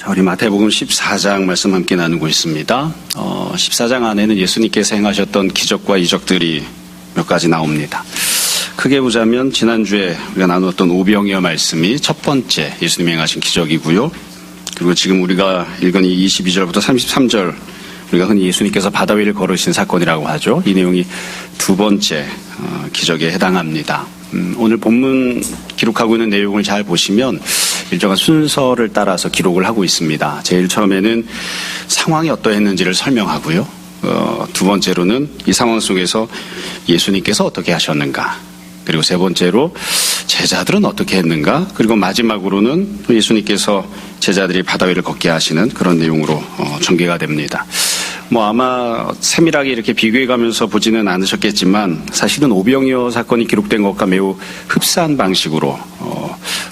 우리 마태복음 14장 말씀 함께 나누고 있습니다. 14장 안에는 예수님께서 행하셨던 기적과 이적들이 몇 가지 나옵니다. 크게 보자면 지난주에 우리가 나누었던 오병이어 말씀이 첫 번째 예수님이 행하신 기적이고요. 그리고 지금 우리가 읽은 이 22절부터 33절 우리가 흔히 예수님께서 바다 위를 걸으신 사건이라고 하죠. 이 내용이 두 번째 기적에 해당합니다. 오늘 본문 기록하고 있는 내용을 잘 보시면 일정한 순서를 따라서 기록을 하고 있습니다. 제일 처음에는 상황이 어떠했는지를 설명하고요. 두 번째로는 이 상황 속에서 예수님께서 어떻게 하셨는가. 그리고 세 번째로 제자들은 어떻게 했는가. 그리고 마지막으로는 예수님께서 제자들이 바다 위를 걷게 하시는 그런 내용으로 전개가 됩니다. 아마 세밀하게 이렇게 비교해가면서 보지는 않으셨겠지만 사실은 오병이어 사건이 기록된 것과 매우 흡사한 방식으로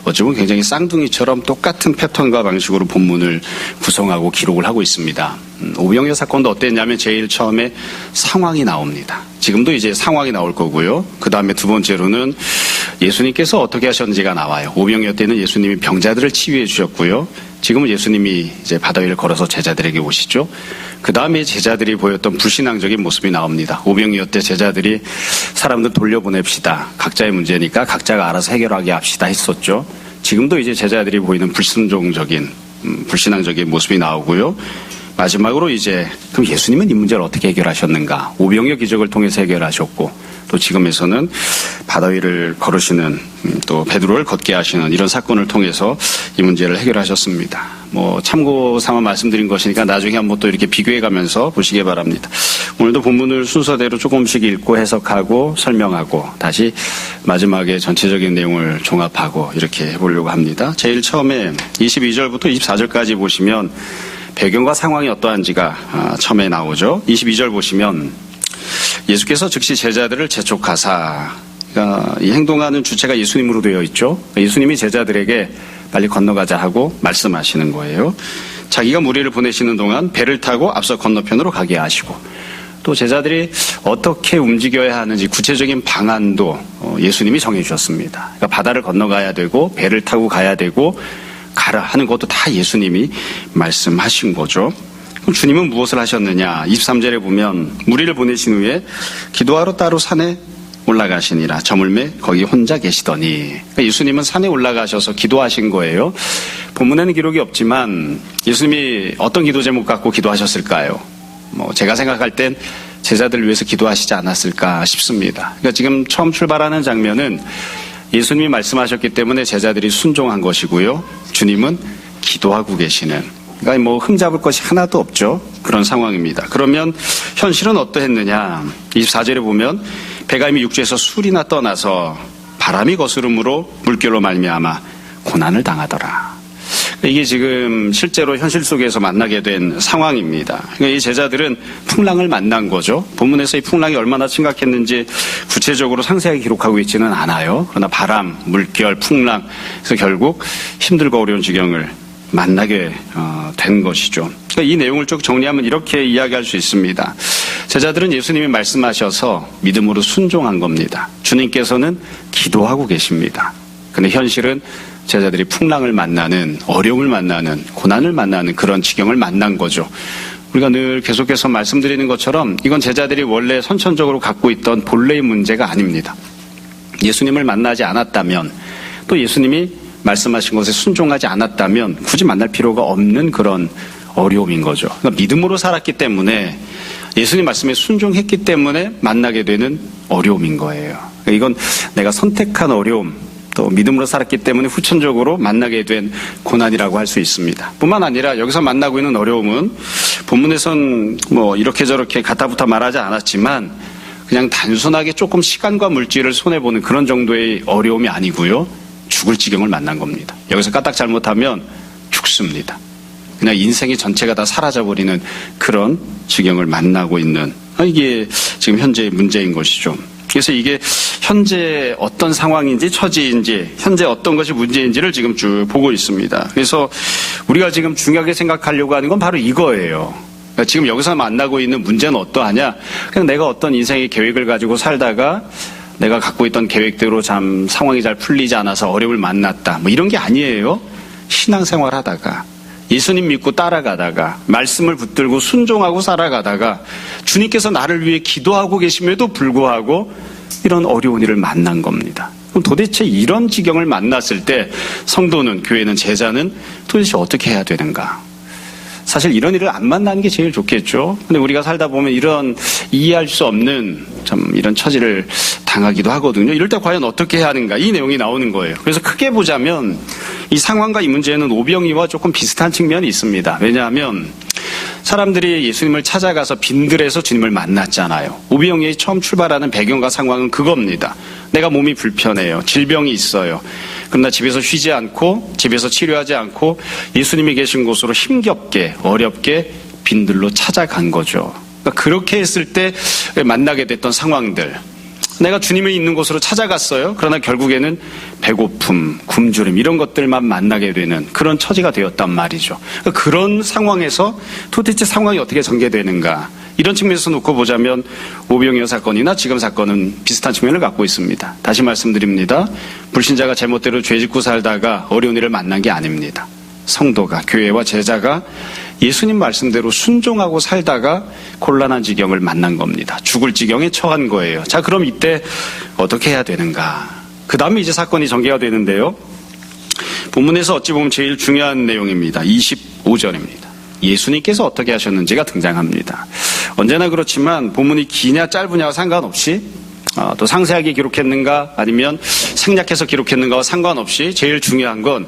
어쩌면 굉장히 쌍둥이처럼 똑같은 패턴과 방식으로 본문을 구성하고 기록을 하고 있습니다. 오병이어 사건도 어땠냐면 제일 처음에 상황이 나옵니다. 지금도 이제 상황이 나올 거고요. 그 다음에 두 번째로는 예수님께서 어떻게 하셨는지가 나와요. 오병이어 때는 예수님이 병자들을 치유해 주셨고요. 지금은 예수님이 이제 바다 위를 걸어서 제자들에게 오시죠. 그 다음에 제자들이 보였던 불신앙적인 모습이 나옵니다. 오병이어 때 제자들이 사람들 돌려보냅시다. 각자의 문제니까 각자가 알아서 해결하게 합시다 했었죠. 지금도 이제 제자들이 보이는 불순종적인, 불신앙적인 모습이 나오고요. 마지막으로 이제 그럼 예수님은 이 문제를 어떻게 해결하셨는가? 오병이어 기적을 통해서 해결하셨고 또 지금에서는 바다 위를 걸으시는 또 베드로를 걷게 하시는 이런 사건을 통해서 이 문제를 해결하셨습니다. 참고 삼아 말씀드린 것이니까 나중에 한번 또 이렇게 비교해가면서 보시기 바랍니다. 오늘도 본문을 순서대로 조금씩 읽고 해석하고 설명하고 다시 마지막에 전체적인 내용을 종합하고 이렇게 해보려고 합니다. 제일 처음에 22절부터 24절까지 보시면 배경과 상황이 어떠한지가 처음에 나오죠. 22절 보시면 예수께서 즉시 제자들을 재촉하사, 그러니까 이 행동하는 주체가 예수님으로 되어 있죠. 예수님이 제자들에게 빨리 건너가자 하고 말씀하시는 거예요. 자기가 무리를 보내시는 동안 배를 타고 앞서 건너편으로 가게 하시고 또 제자들이 어떻게 움직여야 하는지 구체적인 방안도 예수님이 정해주셨습니다. 그러니까 바다를 건너가야 되고 배를 타고 가야 되고 가라 하는 것도 다 예수님이 말씀하신 거죠. 그럼 주님은 무엇을 하셨느냐? 23절에 보면 무리를 보내신 후에 기도하러 따로 산에 올라가시니라. 저물매 거기 혼자 계시더니. 그러니까 예수님은 산에 올라가셔서 기도하신 거예요. 본문에는 기록이 없지만 예수님이 어떤 기도 제목 갖고 기도하셨을까요? 제가 생각할 땐 제자들을 위해서 기도하시지 않았을까 싶습니다. 그러니까 지금 처음 출발하는 장면은 예수님이 말씀하셨기 때문에 제자들이 순종한 것이고요. 주님은 기도하고 계시는, 그러니까 흠잡을 것이 하나도 없죠. 그런 상황입니다. 그러면 현실은 어떠했느냐? 24절에 보면 배가 이미 육지에서 술이나 떠나서 바람이 거스름으로 물결로 말미암아 고난을 당하더라. 이게 지금 실제로 현실 속에서 만나게 된 상황입니다. 그러니까 이 제자들은 풍랑을 만난 거죠. 본문에서 이 풍랑이 얼마나 심각했는지 구체적으로 상세하게 기록하고 있지는 않아요. 그러나 바람, 물결, 풍랑, 그래서 결국 힘들고 어려운 지경을 만나게 된 것이죠. 그러니까 이 내용을 쭉 정리하면 이렇게 이야기할 수 있습니다. 제자들은 예수님이 말씀하셔서 믿음으로 순종한 겁니다. 주님께서는 기도하고 계십니다. 근데 현실은 제자들이 풍랑을 만나는, 어려움을 만나는, 고난을 만나는 그런 지경을 만난 거죠. 우리가 늘 계속해서 말씀드리는 것처럼 이건 제자들이 원래 선천적으로 갖고 있던 본래의 문제가 아닙니다. 예수님을 만나지 않았다면 또 예수님이 말씀하신 것에 순종하지 않았다면 굳이 만날 필요가 없는 그런 어려움인 거죠. 그러니까 믿음으로 살았기 때문에 예수님 말씀에 순종했기 때문에 만나게 되는 어려움인 거예요. 그러니까 이건 내가 선택한 어려움, 또 믿음으로 살았기 때문에 후천적으로 만나게 된 고난이라고 할 수 있습니다. 뿐만 아니라 여기서 만나고 있는 어려움은 본문에선 이렇게 저렇게 가타부타 말하지 않았지만 그냥 단순하게 조금 시간과 물질을 손해보는 그런 정도의 어려움이 아니고요. 죽을 지경을 만난 겁니다. 여기서 까딱 잘못하면 죽습니다. 그냥 인생의 전체가 다 사라져버리는 그런 지경을 만나고 있는, 이게 지금 현재의 문제인 것이죠. 그래서 이게 현재 어떤 상황인지 처지인지 현재 어떤 것이 문제인지를 지금 쭉 보고 있습니다. 그래서 우리가 지금 중요하게 생각하려고 하는 건 바로 이거예요. 그러니까 지금 여기서 만나고 있는 문제는 어떠하냐? 그냥 내가 어떤 인생의 계획을 가지고 살다가 내가 갖고 있던 계획대로 참 상황이 잘 풀리지 않아서 어려움을 만났다. 이런 게 아니에요. 신앙생활 하다가 예수님 믿고 따라가다가 말씀을 붙들고 순종하고 살아가다가 주님께서 나를 위해 기도하고 계심에도 불구하고 이런 어려운 일을 만난 겁니다. 그럼 도대체 이런 지경을 만났을 때 성도는, 교회는, 제자는 도대체 어떻게 해야 되는가? 사실 이런 일을 안 만나는 게 제일 좋겠죠. 근데 우리가 살다 보면 이런 이해할 수 없는 참 이런 처지를 당하기도 하거든요. 이럴 때 과연 어떻게 해야 하는가? 이 내용이 나오는 거예요. 그래서 크게 보자면 이 상황과 이 문제는 오병이와 조금 비슷한 측면이 있습니다. 왜냐하면 사람들이 예수님을 찾아가서 빈들에서 주님을 만났잖아요. 오병이의 처음 출발하는 배경과 상황은 그겁니다. 내가 몸이 불편해요. 질병이 있어요. 그러나 집에서 쉬지 않고 집에서 치료하지 않고 예수님이 계신 곳으로 힘겹게 어렵게 빈들로 찾아간 거죠. 그러니까 그렇게 했을 때 만나게 됐던 상황들. 내가 주님이 있는 곳으로 찾아갔어요. 그러나 결국에는 배고픔, 굶주림 이런 것들만 만나게 되는 그런 처지가 되었단 말이죠. 그러니까 그런 상황에서 도대체 상황이 어떻게 전개되는가. 이런 측면에서 놓고 보자면 오병이어 사건이나 지금 사건은 비슷한 측면을 갖고 있습니다. 다시 말씀드립니다. 불신자가 제멋대로 죄짓고 살다가 어려운 일을 만난 게 아닙니다. 성도가, 교회와 제자가 예수님 말씀대로 순종하고 살다가 곤란한 지경을 만난 겁니다. 죽을 지경에 처한 거예요. 자, 그럼 이때 어떻게 해야 되는가? 그 다음에 이제 사건이 전개가 되는데요. 본문에서 어찌 보면 제일 중요한 내용입니다. 25절입니다. 예수님께서 어떻게 하셨는지가 등장합니다. 언제나 그렇지만 본문이 기냐 짧으냐와 상관없이 또 상세하게 기록했는가 아니면 생략해서 기록했는가와 상관없이 제일 중요한 건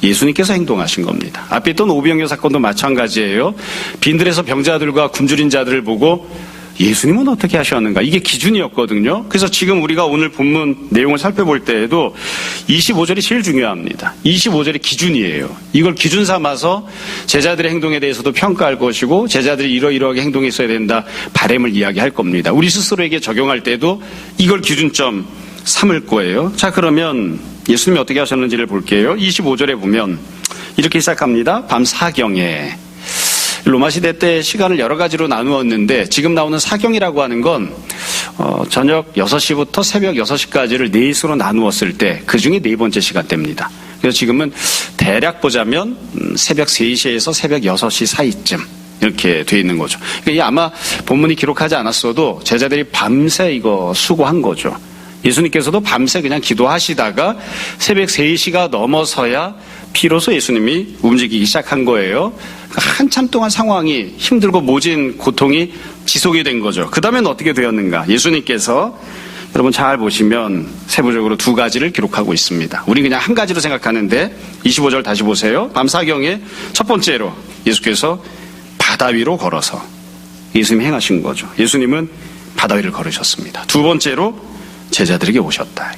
예수님께서 행동하신 겁니다. 앞에 있던 오병이어 사건도 마찬가지예요. 빈들에서 병자들과 굶주린 자들을 보고 예수님은 어떻게 하셨는가? 이게 기준이었거든요. 그래서 지금 우리가 오늘 본문 내용을 살펴볼 때에도 25절이 제일 중요합니다. 25절이 기준이에요. 이걸 기준 삼아서 제자들의 행동에 대해서도 평가할 것이고 제자들이 이러이러하게 행동했어야 된다. 바램을 이야기할 겁니다. 우리 스스로에게 적용할 때도 이걸 기준점 삼을 거예요. 자, 그러면 예수님이 어떻게 하셨는지를 볼게요. 25절에 보면 이렇게 시작합니다. 밤 사경에. 로마 시대 때 시간을 여러 가지로 나누었는데 지금 나오는 사경이라고 하는 건 저녁 6시부터 새벽 6시까지를 4시로 나누었을 때 그중에 네 번째 시간대입니다. 그래서 지금은 대략 보자면 새벽 3시에서 새벽 6시 사이쯤 이렇게 돼 있는 거죠. 그러니까 아마 본문이 기록하지 않았어도 제자들이 밤새 이거 수고한 거죠. 예수님께서도 밤새 그냥 기도하시다가 새벽 3시가 넘어서야 비로소 예수님이 움직이기 시작한 거예요. 한참 동안 상황이 힘들고 모진 고통이 지속이 된 거죠. 그 다음엔 어떻게 되었는가? 예수님께서 여러분 잘 보시면 세부적으로 두 가지를 기록하고 있습니다. 우리 그냥 한 가지로 생각하는데 25절 다시 보세요. 밤사경에 첫 번째로 예수께서 바다 위로 걸어서 예수님이 행하신 거죠. 예수님은 바다 위를 걸으셨습니다. 두 번째로 제자들에게 오셨다.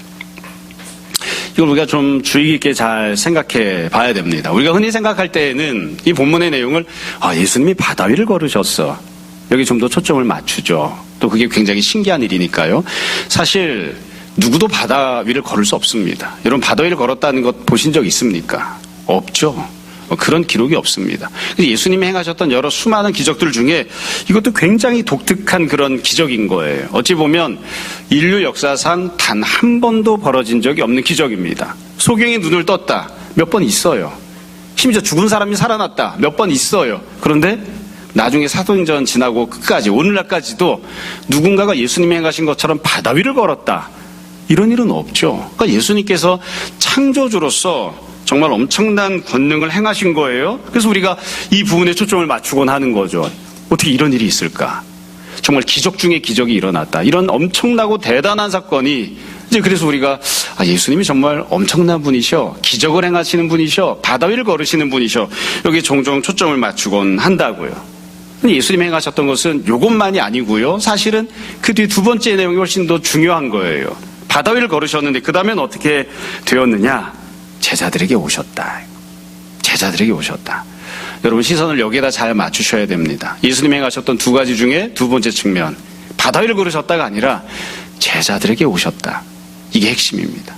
이걸 우리가 좀 주의 깊게 잘 생각해 봐야 됩니다. 우리가 흔히 생각할 때에는 이 본문의 내용을 예수님이 바다 위를 걸으셨어. 여기 좀 더 초점을 맞추죠. 또 그게 굉장히 신기한 일이니까요. 사실 누구도 바다 위를 걸을 수 없습니다. 여러분 바다 위를 걸었다는 것 보신 적 있습니까? 없죠. 그런 기록이 없습니다. 예수님이 행하셨던 여러 수많은 기적들 중에 이것도 굉장히 독특한 그런 기적인 거예요. 어찌 보면 인류 역사상 단 한 번도 벌어진 적이 없는 기적입니다. 소경이 눈을 떴다. 몇 번 있어요. 심지어 죽은 사람이 살아났다. 몇 번 있어요. 그런데 나중에 사도행전 지나고 끝까지 오늘날까지도 누군가가 예수님이 행하신 것처럼 바다 위를 걸었다. 이런 일은 없죠. 그러니까 예수님께서 창조주로서 정말 엄청난 권능을 행하신 거예요. 그래서 우리가 이 부분에 초점을 맞추곤 하는 거죠. 어떻게 이런 일이 있을까? 정말 기적 중에 기적이 일어났다. 이런 엄청나고 대단한 사건이 이제 그래서 우리가 예수님이 정말 엄청난 분이셔. 기적을 행하시는 분이셔. 바다 위를 걸으시는 분이셔. 여기 종종 초점을 맞추곤 한다고요. 근데 예수님이 행하셨던 것은 이것만이 아니고요. 사실은 그 뒤 두 번째 내용이 훨씬 더 중요한 거예요. 바다 위를 걸으셨는데 그 다음엔 어떻게 되었느냐? 제자들에게 오셨다. 제자들에게 오셨다. 여러분 시선을 여기에다 잘 맞추셔야 됩니다. 예수님이 행하셨던 두 가지 중에 두 번째 측면. 바다 위를 걸으셨다가 아니라 제자들에게 오셨다. 이게 핵심입니다.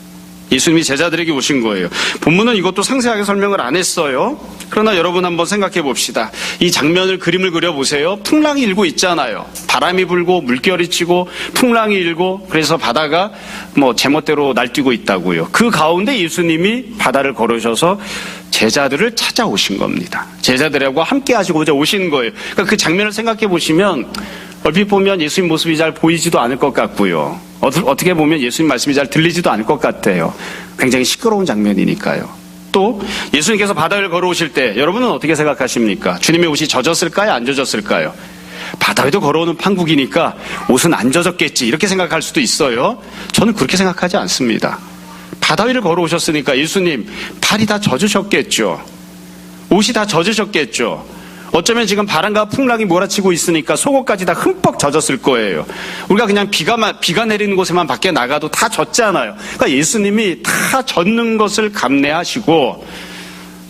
예수님이 제자들에게 오신 거예요. 본문은 이것도 상세하게 설명을 안 했어요. 그러나 여러분 한번 생각해 봅시다. 이 장면을 그림을 그려보세요. 풍랑이 일고 있잖아요. 바람이 불고 물결이 치고 풍랑이 일고 그래서 바다가 제멋대로 날뛰고 있다고요. 그 가운데 예수님이 바다를 걸으셔서 제자들을 찾아오신 겁니다. 제자들하고 함께 하시고자 오신 거예요. 그러니까 그 장면을 생각해 보시면 얼핏 보면 예수님 모습이 잘 보이지도 않을 것 같고요. 어떻게 보면 예수님 말씀이 잘 들리지도 않을 것 같아요. 굉장히 시끄러운 장면이니까요. 또 예수님께서 바다 위를 걸어오실 때 여러분은 어떻게 생각하십니까? 주님의 옷이 젖었을까요? 안 젖었을까요? 바다 위도 걸어오는 판국이니까 옷은 안 젖었겠지 이렇게 생각할 수도 있어요. 저는 그렇게 생각하지 않습니다. 바다 위를 걸어오셨으니까 예수님 발이 다 젖으셨겠죠. 옷이 다 젖으셨겠죠. 어쩌면 지금 바람과 풍랑이 몰아치고 있으니까 속옷까지 다 흠뻑 젖었을 거예요. 우리가 그냥 비가 내리는 곳에만 밖에 나가도 다 젖잖아요. 그러니까 예수님이 다 젖는 것을 감내하시고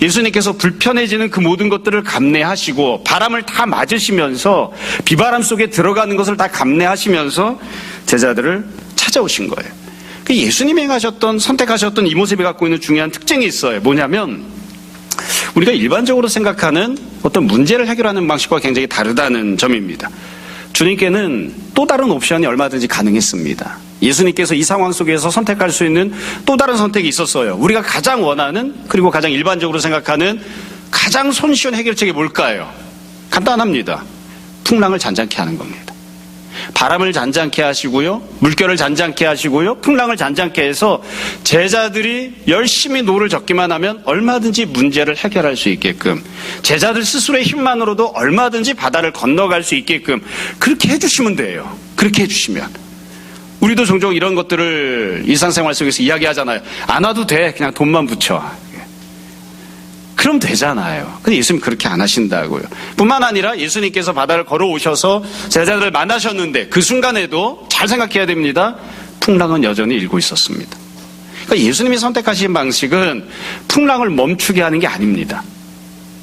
예수님께서 불편해지는 그 모든 것들을 감내하시고 바람을 다 맞으시면서 비바람 속에 들어가는 것을 다 감내하시면서 제자들을 찾아오신 거예요. 예수님이 행하셨던 선택하셨던 이 모습이 갖고 있는 중요한 특징이 있어요. 뭐냐면 우리가 일반적으로 생각하는 어떤 문제를 해결하는 방식과 굉장히 다르다는 점입니다. 주님께는 또 다른 옵션이 얼마든지 가능했습니다. 예수님께서 이 상황 속에서 선택할 수 있는 또 다른 선택이 있었어요. 우리가 가장 원하는 그리고 가장 일반적으로 생각하는 가장 손쉬운 해결책이 뭘까요? 간단합니다. 풍랑을 잔잔케 하는 겁니다. 바람을 잔잔케 하시고요. 물결을 잔잔케 하시고요. 풍랑을 잔잔케 해서 제자들이 열심히 노를 젓기만 하면 얼마든지 문제를 해결할 수 있게끔 제자들 스스로의 힘만으로도 얼마든지 바다를 건너갈 수 있게끔 그렇게 해주시면 돼요. 그렇게 해주시면. 우리도 종종 이런 것들을 일상생활 속에서 이야기하잖아요. 안 와도 돼. 그냥 돈만 붙여. 그럼 되잖아요. 근데 예수님 그렇게 안 하신다고요. 뿐만 아니라 예수님께서 바다를 걸어오셔서 제자들을 만나셨는데 그 순간에도 잘 생각해야 됩니다. 풍랑은 여전히 일고 있었습니다. 그러니까 예수님이 선택하신 방식은 풍랑을 멈추게 하는 게 아닙니다.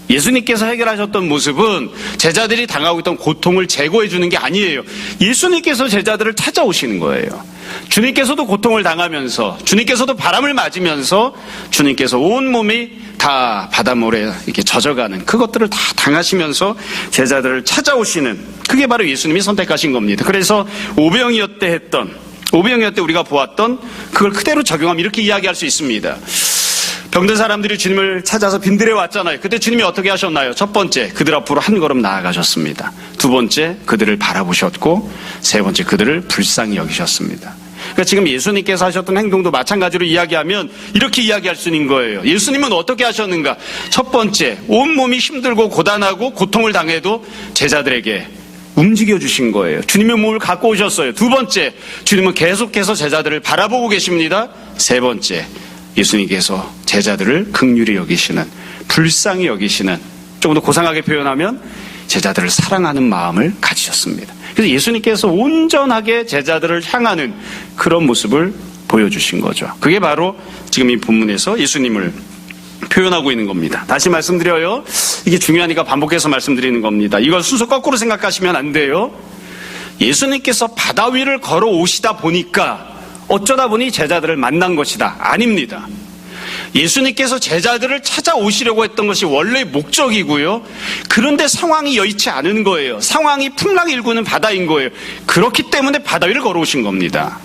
예수님께서 해결하셨던 모습은 제자들이 당하고 있던 고통을 제거해 주는 게 아니에요. 예수님께서 제자들을 찾아오시는 거예요. 주님께서도 고통을 당하면서 주님께서도 바람을 맞으면서 주님께서 온 몸이 다 바닷물에 이렇게 젖어가는 그것들을 다 당하시면서 제자들을 찾아오시는 그게 바로 예수님이 선택하신 겁니다. 그래서 오병이어 때 우리가 보았던 그걸 그대로 적용하면 이렇게 이야기할 수 있습니다. 병든 사람들이 주님을 찾아서 빈들에 왔잖아요. 그때 주님이 어떻게 하셨나요? 첫 번째, 그들 앞으로 한 걸음 나아가셨습니다. 두 번째, 그들을 바라보셨고 세 번째, 그들을 불쌍히 여기셨습니다. 그러니까 지금 예수님께서 하셨던 행동도 마찬가지로 이야기하면 이렇게 이야기할 수 있는 거예요. 예수님은 어떻게 하셨는가? 첫 번째, 온몸이 힘들고 고단하고 고통을 당해도 제자들에게 움직여주신 거예요. 주님의 몸을 갖고 오셨어요. 두 번째, 주님은 계속해서 제자들을 바라보고 계십니다. 세 번째, 예수님께서 제자들을 긍휼히 여기시는, 불쌍히 여기시는, 조금 더 고상하게 표현하면 제자들을 사랑하는 마음을 가지셨습니다. 그래서 예수님께서 온전하게 제자들을 향하는 그런 모습을 보여주신 거죠. 그게 바로 지금 이 본문에서 예수님을 표현하고 있는 겁니다. 다시 말씀드려요. 이게 중요하니까 반복해서 말씀드리는 겁니다. 이걸 순서 거꾸로 생각하시면 안 돼요. 예수님께서 바다 위를 걸어오시다 보니까 어쩌다 보니 제자들을 만난 것이다. 아닙니다. 예수님께서 제자들을 찾아오시려고 했던 것이 원래 목적이고요. 그런데 상황이 여의치 않은 거예요. 상황이 풍랑이 일구는 바다인 거예요. 그렇기 때문에 바다 위를 걸어오신 겁니다.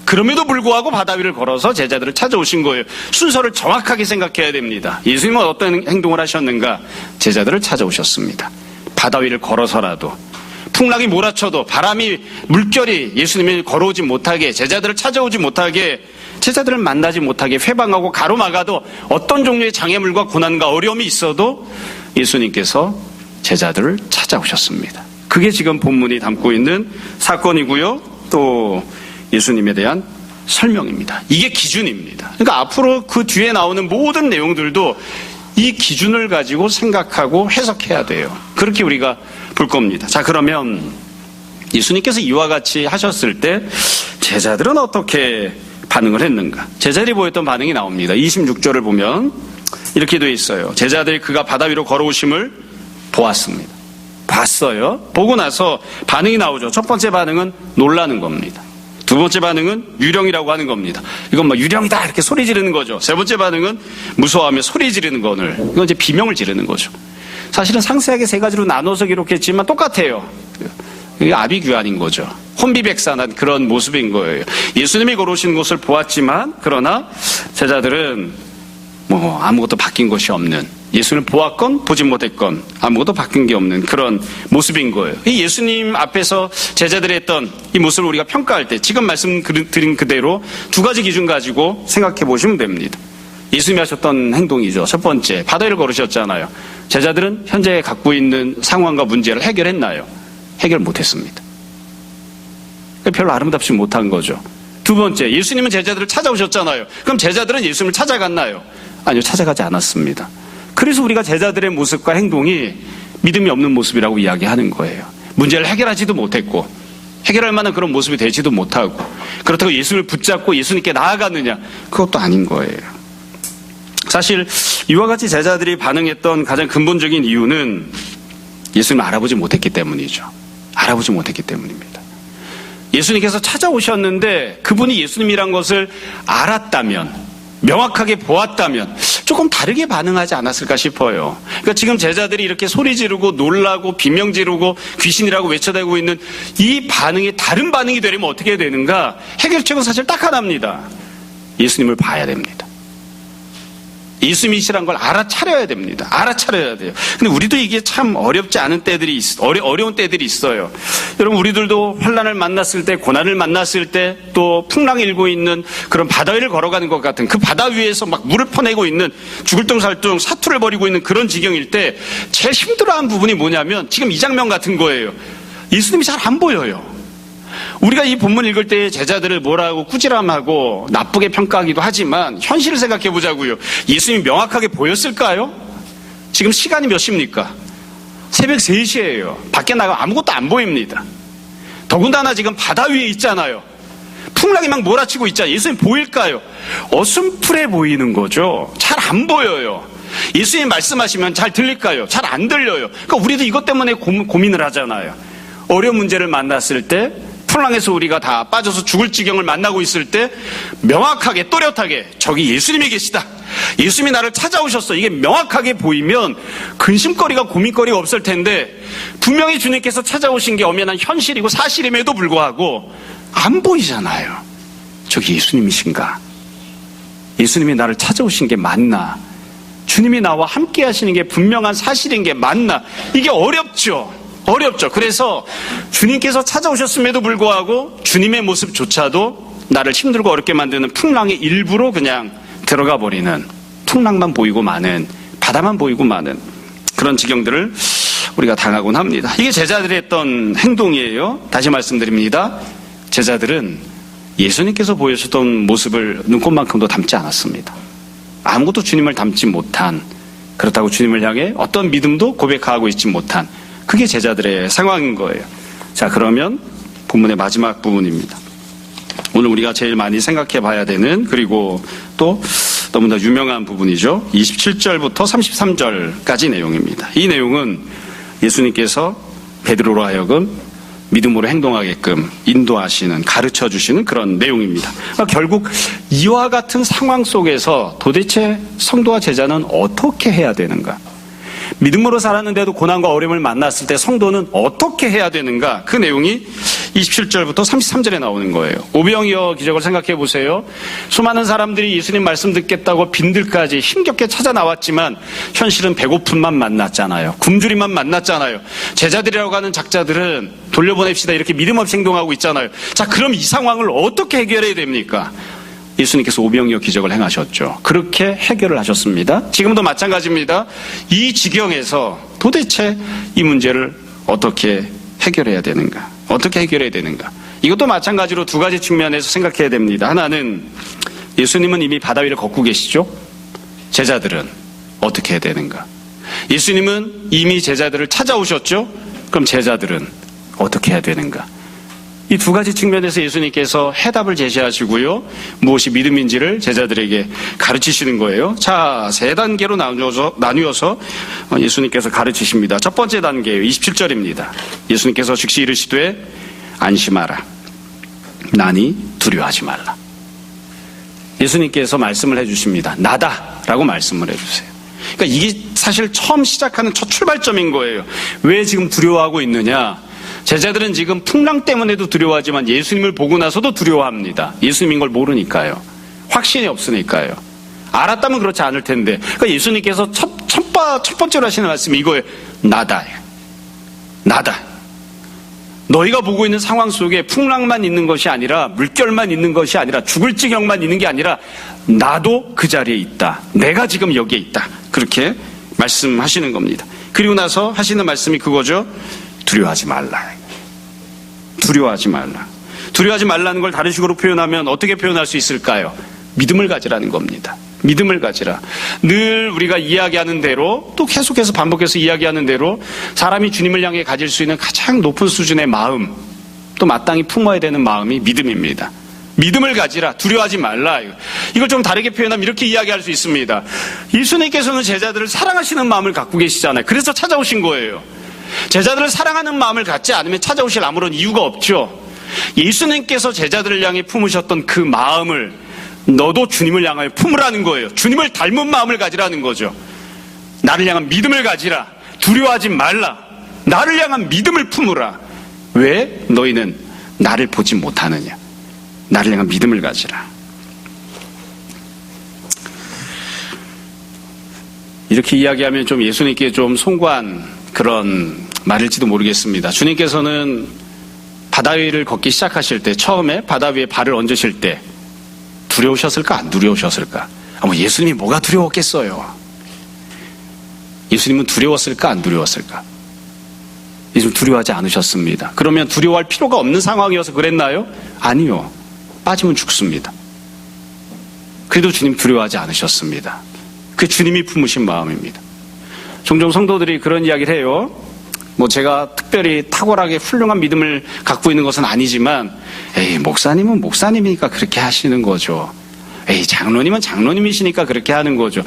그럼에도 불구하고 바다 위를 걸어서 제자들을 찾아오신 거예요. 순서를 정확하게 생각해야 됩니다. 예수님은 어떤 행동을 하셨는가? 제자들을 찾아오셨습니다. 바다 위를 걸어서라도 풍랑이 몰아쳐도 바람이 물결이 예수님이 걸어오지 못하게 제자들을 찾아오지 못하게 제자들을 만나지 못하게 회방하고 가로막아도 어떤 종류의 장애물과 고난과 어려움이 있어도 예수님께서 제자들을 찾아오셨습니다. 그게 지금 본문이 담고 있는 사건이고요. 또 예수님에 대한 설명입니다. 이게 기준입니다. 그러니까 앞으로 그 뒤에 나오는 모든 내용들도 이 기준을 가지고 생각하고 해석해야 돼요. 그렇게 우리가 볼 겁니다. 자, 그러면 예수님께서 이와 같이 하셨을 때 제자들은 어떻게 반응을 했는가? 제자들이 보였던 반응이 나옵니다. 26절을 보면 이렇게 되어 있어요. 제자들이 그가 바다 위로 걸어오심을 보았습니다. 봤어요. 보고 나서 반응이 나오죠. 첫 번째 반응은 놀라는 겁니다. 두 번째 반응은 유령이라고 하는 겁니다. 이건 뭐 유령이다 이렇게 소리 지르는 거죠. 세 번째 반응은 무서워하며 소리 지르는 거를 이건 이제 비명을 지르는 거죠. 사실은 상세하게 세 가지로 나눠서 기록했지만 똑같아요. 이게 아비규환인 거죠. 혼비백산한 그런 모습인 거예요. 예수님이 걸어오신 곳을 보았지만 그러나 제자들은 아무것도 바뀐 것이 없는, 예수님을 보았건 보지 못했건 아무것도 바뀐 게 없는 그런 모습인 거예요. 이 예수님 앞에서 제자들이 했던 이 모습을 우리가 평가할 때 지금 말씀드린 그대로 두 가지 기준 가지고 생각해 보시면 됩니다. 예수님이 하셨던 행동이죠. 첫 번째, 바다 위를 걸으셨잖아요. 제자들은 현재 갖고 있는 상황과 문제를 해결했나요? 해결 못했습니다. 별로 아름답지 못한 거죠. 두 번째, 예수님은 제자들을 찾아오셨잖아요. 그럼 제자들은 예수님을 찾아갔나요? 아니요, 찾아가지 않았습니다. 그래서 우리가 제자들의 모습과 행동이 믿음이 없는 모습이라고 이야기하는 거예요. 문제를 해결하지도 못했고 해결할 만한 그런 모습이 되지도 못하고, 그렇다고 예수님을 붙잡고 예수님께 나아갔느냐? 그것도 아닌 거예요. 사실 이와 같이 제자들이 반응했던 가장 근본적인 이유는 예수님을 알아보지 못했기 때문이죠. 알아보지 못했기 때문입니다. 예수님께서 찾아오셨는데 그분이 예수님이란 것을 알았다면, 명확하게 보았다면 조금 다르게 반응하지 않았을까 싶어요. 그러니까 지금 제자들이 이렇게 소리 지르고 놀라고 비명 지르고 귀신이라고 외쳐대고 있는 이 반응이 다른 반응이 되려면 어떻게 해야 되는가? 해결책은 사실 딱 하나입니다. 예수님을 봐야 됩니다. 예수님이시란 걸 알아차려야 됩니다. 알아차려야 돼요. 근데 우리도 이게 참 어렵지 않은 때들이 어려운 때들이 있어요. 여러분, 우리들도 환난을 만났을 때, 고난을 만났을 때, 또 풍랑이 일고 있는 그런 바다 위를 걸어가는 것 같은, 그 바다 위에서 막 물을 퍼내고 있는, 죽을둥살둥 사투를 벌이고 있는 그런 지경일 때 제일 힘들어하는 부분이 뭐냐면 지금 이 장면 같은 거예요. 예수님이 잘 안 보여요. 우리가 이 본문 읽을 때 제자들을 뭐라고 꾸지람하고 나쁘게 평가하기도 하지만 현실을 생각해 보자고요. 예수님이 명확하게 보였을까요? 지금 시간이 몇 시입니까? 새벽 3시예요. 밖에 나가면 아무것도 안 보입니다. 더군다나 지금 바다 위에 있잖아요. 풍랑이 막 몰아치고 있잖아요. 예수님 보일까요? 어슴푸레 보이는 거죠. 잘 안 보여요. 예수님 말씀하시면 잘 들릴까요? 잘 안 들려요. 그러니까 우리도 이것 때문에 고민을 하잖아요. 어려운 문제를 만났을 때, 풍랑에서 우리가 다 빠져서 죽을 지경을 만나고 있을 때 명확하게 또렷하게 저기 예수님이 계시다, 예수님이 나를 찾아오셨어, 이게 명확하게 보이면 근심거리가 고민거리가 없을 텐데, 분명히 주님께서 찾아오신 게 엄연한 현실이고 사실임에도 불구하고 안 보이잖아요. 저기 예수님이신가? 예수님이 나를 찾아오신 게 맞나? 주님이 나와 함께 하시는 게 분명한 사실인 게 맞나? 이게 어렵죠. 그래서 주님께서 찾아오셨음에도 불구하고 주님의 모습조차도 나를 힘들고 어렵게 만드는 풍랑의 일부로 그냥 들어가 버리는, 풍랑만 보이고 마는, 바다만 보이고 마는 그런 지경들을 우리가 당하곤 합니다. 이게 제자들이 했던 행동이에요. 다시 말씀드립니다. 제자들은 예수님께서 보여주셨던 모습을 눈꽃만큼도 닮지 않았습니다. 아무것도 주님을 닮지 못한, 그렇다고 주님을 향해 어떤 믿음도 고백하고 있지 못한, 그게 제자들의 상황인 거예요. 자, 그러면 본문의 마지막 부분입니다. 오늘 우리가 제일 많이 생각해 봐야 되는, 그리고 또 너무나 유명한 부분이죠. 27절부터 33절까지 내용입니다. 이 내용은 예수님께서 베드로로 하여금 믿음으로 행동하게끔 인도하시는, 가르쳐 주시는 그런 내용입니다. 그러니까 결국 이와 같은 상황 속에서 도대체 성도와 제자는 어떻게 해야 되는가? 믿음으로 살았는데도 고난과 어려움을 만났을 때 성도는 어떻게 해야 되는가? 그 내용이 27절부터 33절에 나오는 거예요. 오병이어 기적을 생각해 보세요. 수많은 사람들이 예수님 말씀 듣겠다고 빈들까지 힘겹게 찾아 나왔지만 현실은 배고픔만 만났잖아요. 굶주림만 만났잖아요. 제자들이라고 하는 작자들은 돌려보냅시다 이렇게 믿음 없이 행동하고 있잖아요. 자, 그럼 이 상황을 어떻게 해결해야 됩니까? 예수님께서 오병이어 기적을 행하셨죠. 그렇게 해결을 하셨습니다. 지금도 마찬가지입니다. 이 지경에서 도대체 이 문제를 어떻게 해결해야 되는가? 어떻게 해결해야 되는가? 이것도 마찬가지로 두 가지 측면에서 생각해야 됩니다. 하나는 예수님은 이미 바다 위를 걷고 계시죠. 제자들은 어떻게 해야 되는가? 예수님은 이미 제자들을 찾아오셨죠. 그럼 제자들은 어떻게 해야 되는가? 이 두 가지 측면에서 예수님께서 해답을 제시하시고요. 무엇이 믿음인지를 제자들에게 가르치시는 거예요. 자, 세 단계로 나누어서 예수님께서 가르치십니다. 첫 번째 단계예요. 27절입니다. 예수님께서 즉시 이르시되 안심하라. 나니 두려워하지 말라. 예수님께서 말씀을 해주십니다. 나다라고 말씀을 해주세요. 그러니까 이게 사실 처음 시작하는 첫 출발점인 거예요. 왜 지금 두려워하고 있느냐? 제자들은 지금 풍랑 때문에도 두려워하지만 예수님을 보고 나서도 두려워합니다. 예수님인 걸 모르니까요. 확신이 없으니까요. 알았다면 그렇지 않을 텐데. 그러니까 예수님께서 첫 번째로 하시는 말씀이 이거예요. 나다. 나다. 너희가 보고 있는 상황 속에 풍랑만 있는 것이 아니라, 물결만 있는 것이 아니라, 죽을 지경만 있는 게 아니라 나도 그 자리에 있다. 내가 지금 여기에 있다. 그렇게 말씀하시는 겁니다. 그리고 나서 하시는 말씀이 그거죠. 두려워하지 말라. 두려워하지 말라. 두려워하지 말라는 걸 다른 식으로 표현하면 어떻게 표현할 수 있을까요? 믿음을 가지라는 겁니다. 믿음을 가지라. 늘 우리가 이야기하는 대로, 또 계속해서 반복해서 이야기하는 대로 사람이 주님을 향해 가질 수 있는 가장 높은 수준의 마음, 또 마땅히 품어야 되는 마음이 믿음입니다. 믿음을 가지라. 두려워하지 말라. 이걸 좀 다르게 표현하면 이렇게 이야기할 수 있습니다. 예수님께서는 제자들을 사랑하시는 마음을 갖고 계시잖아요. 그래서 찾아오신 거예요. 제자들을 사랑하는 마음을 갖지 않으면 찾아오실 아무런 이유가 없죠. 예수님께서 제자들을 향해 품으셨던 그 마음을 너도 주님을 향하여 품으라는 거예요. 주님을 닮은 마음을 가지라는 거죠. 나를 향한 믿음을 가지라. 두려워하지 말라. 나를 향한 믿음을 품으라. 왜? 너희는 나를 보지 못하느냐. 나를 향한 믿음을 가지라. 이렇게 이야기하면 좀 예수님께 좀 송구한 그런 말일지도 모르겠습니다. 주님께서는 바다 위를 걷기 시작하실 때, 처음에 바다 위에 발을 얹으실 때 두려우셨을까? 안 두려우셨을까? 예수님이 뭐가 두려웠겠어요? 예수님은 두려웠을까? 안 두려웠을까? 예수님 두려워하지 않으셨습니다. 그러면 두려워할 필요가 없는 상황이어서 그랬나요? 아니요. 빠지면 죽습니다. 그래도 주님 두려워하지 않으셨습니다. 그게 주님이 품으신 마음입니다. 종종 성도들이 그런 이야기를 해요. 제가 특별히 탁월하게 훌륭한 믿음을 갖고 있는 것은 아니지만, 목사님은 목사님이니까 그렇게 하시는 거죠. 장로님은 장로님이시니까 그렇게 하는 거죠.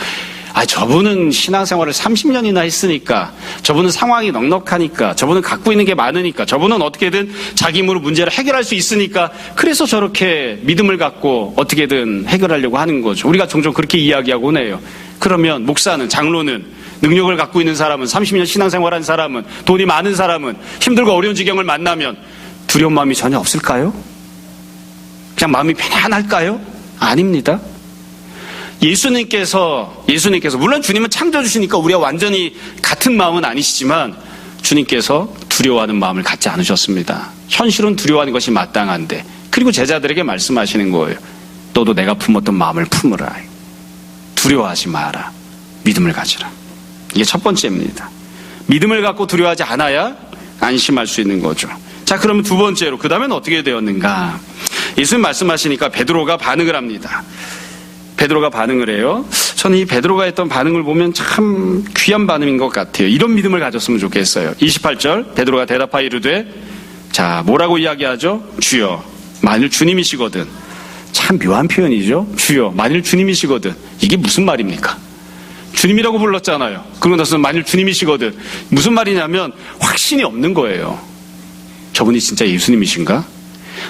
저분은 신앙생활을 30년이나 했으니까, 저분은 상황이 넉넉하니까, 저분은 갖고 있는 게 많으니까, 저분은 어떻게든 자기 힘으로 문제를 해결할 수 있으니까, 그래서 저렇게 믿음을 갖고 어떻게든 해결하려고 하는 거죠. 우리가 종종 그렇게 이야기하곤 해요. 그러면 목사는, 장로는, 능력을 갖고 있는 사람은, 30년 신앙생활한 사람은, 돈이 많은 사람은 힘들고 어려운 지경을 만나면 두려운 마음이 전혀 없을까요? 그냥 마음이 편안할까요? 아닙니다. 예수님께서 물론 주님은 창조주시니까 우리와 완전히 같은 마음은 아니시지만 주님께서 두려워하는 마음을 갖지 않으셨습니다. 현실은 두려워하는 것이 마땅한데, 그리고 제자들에게 말씀하시는 거예요. 너도 내가 품었던 마음을 품으라. 두려워하지 마라. 믿음을 가지라. 이게 첫 번째입니다. 믿음을 갖고 두려워하지 않아야 안심할 수 있는 거죠. 자, 그러면 두 번째로, 그 다음엔 어떻게 되었는가? 예수님 말씀하시니까 베드로가 반응을 합니다. 베드로가 반응을 해요. 저는 이 베드로가 했던 반응을 보면 참 귀한 반응인 것 같아요. 이런 믿음을 가졌으면 좋겠어요. 28절, 베드로가 대답하여 이르되, 자, 뭐라고 이야기하죠? 주여, 만일 주님이시거든. 참 묘한 표현이죠. 주여, 만일 주님이시거든. 이게 무슨 말입니까? 주님이라고 불렀잖아요. 그러고 나서 만일 주님이시거든. 무슨 말이냐면 확신이 없는 거예요. 저분이 진짜 예수님이신가?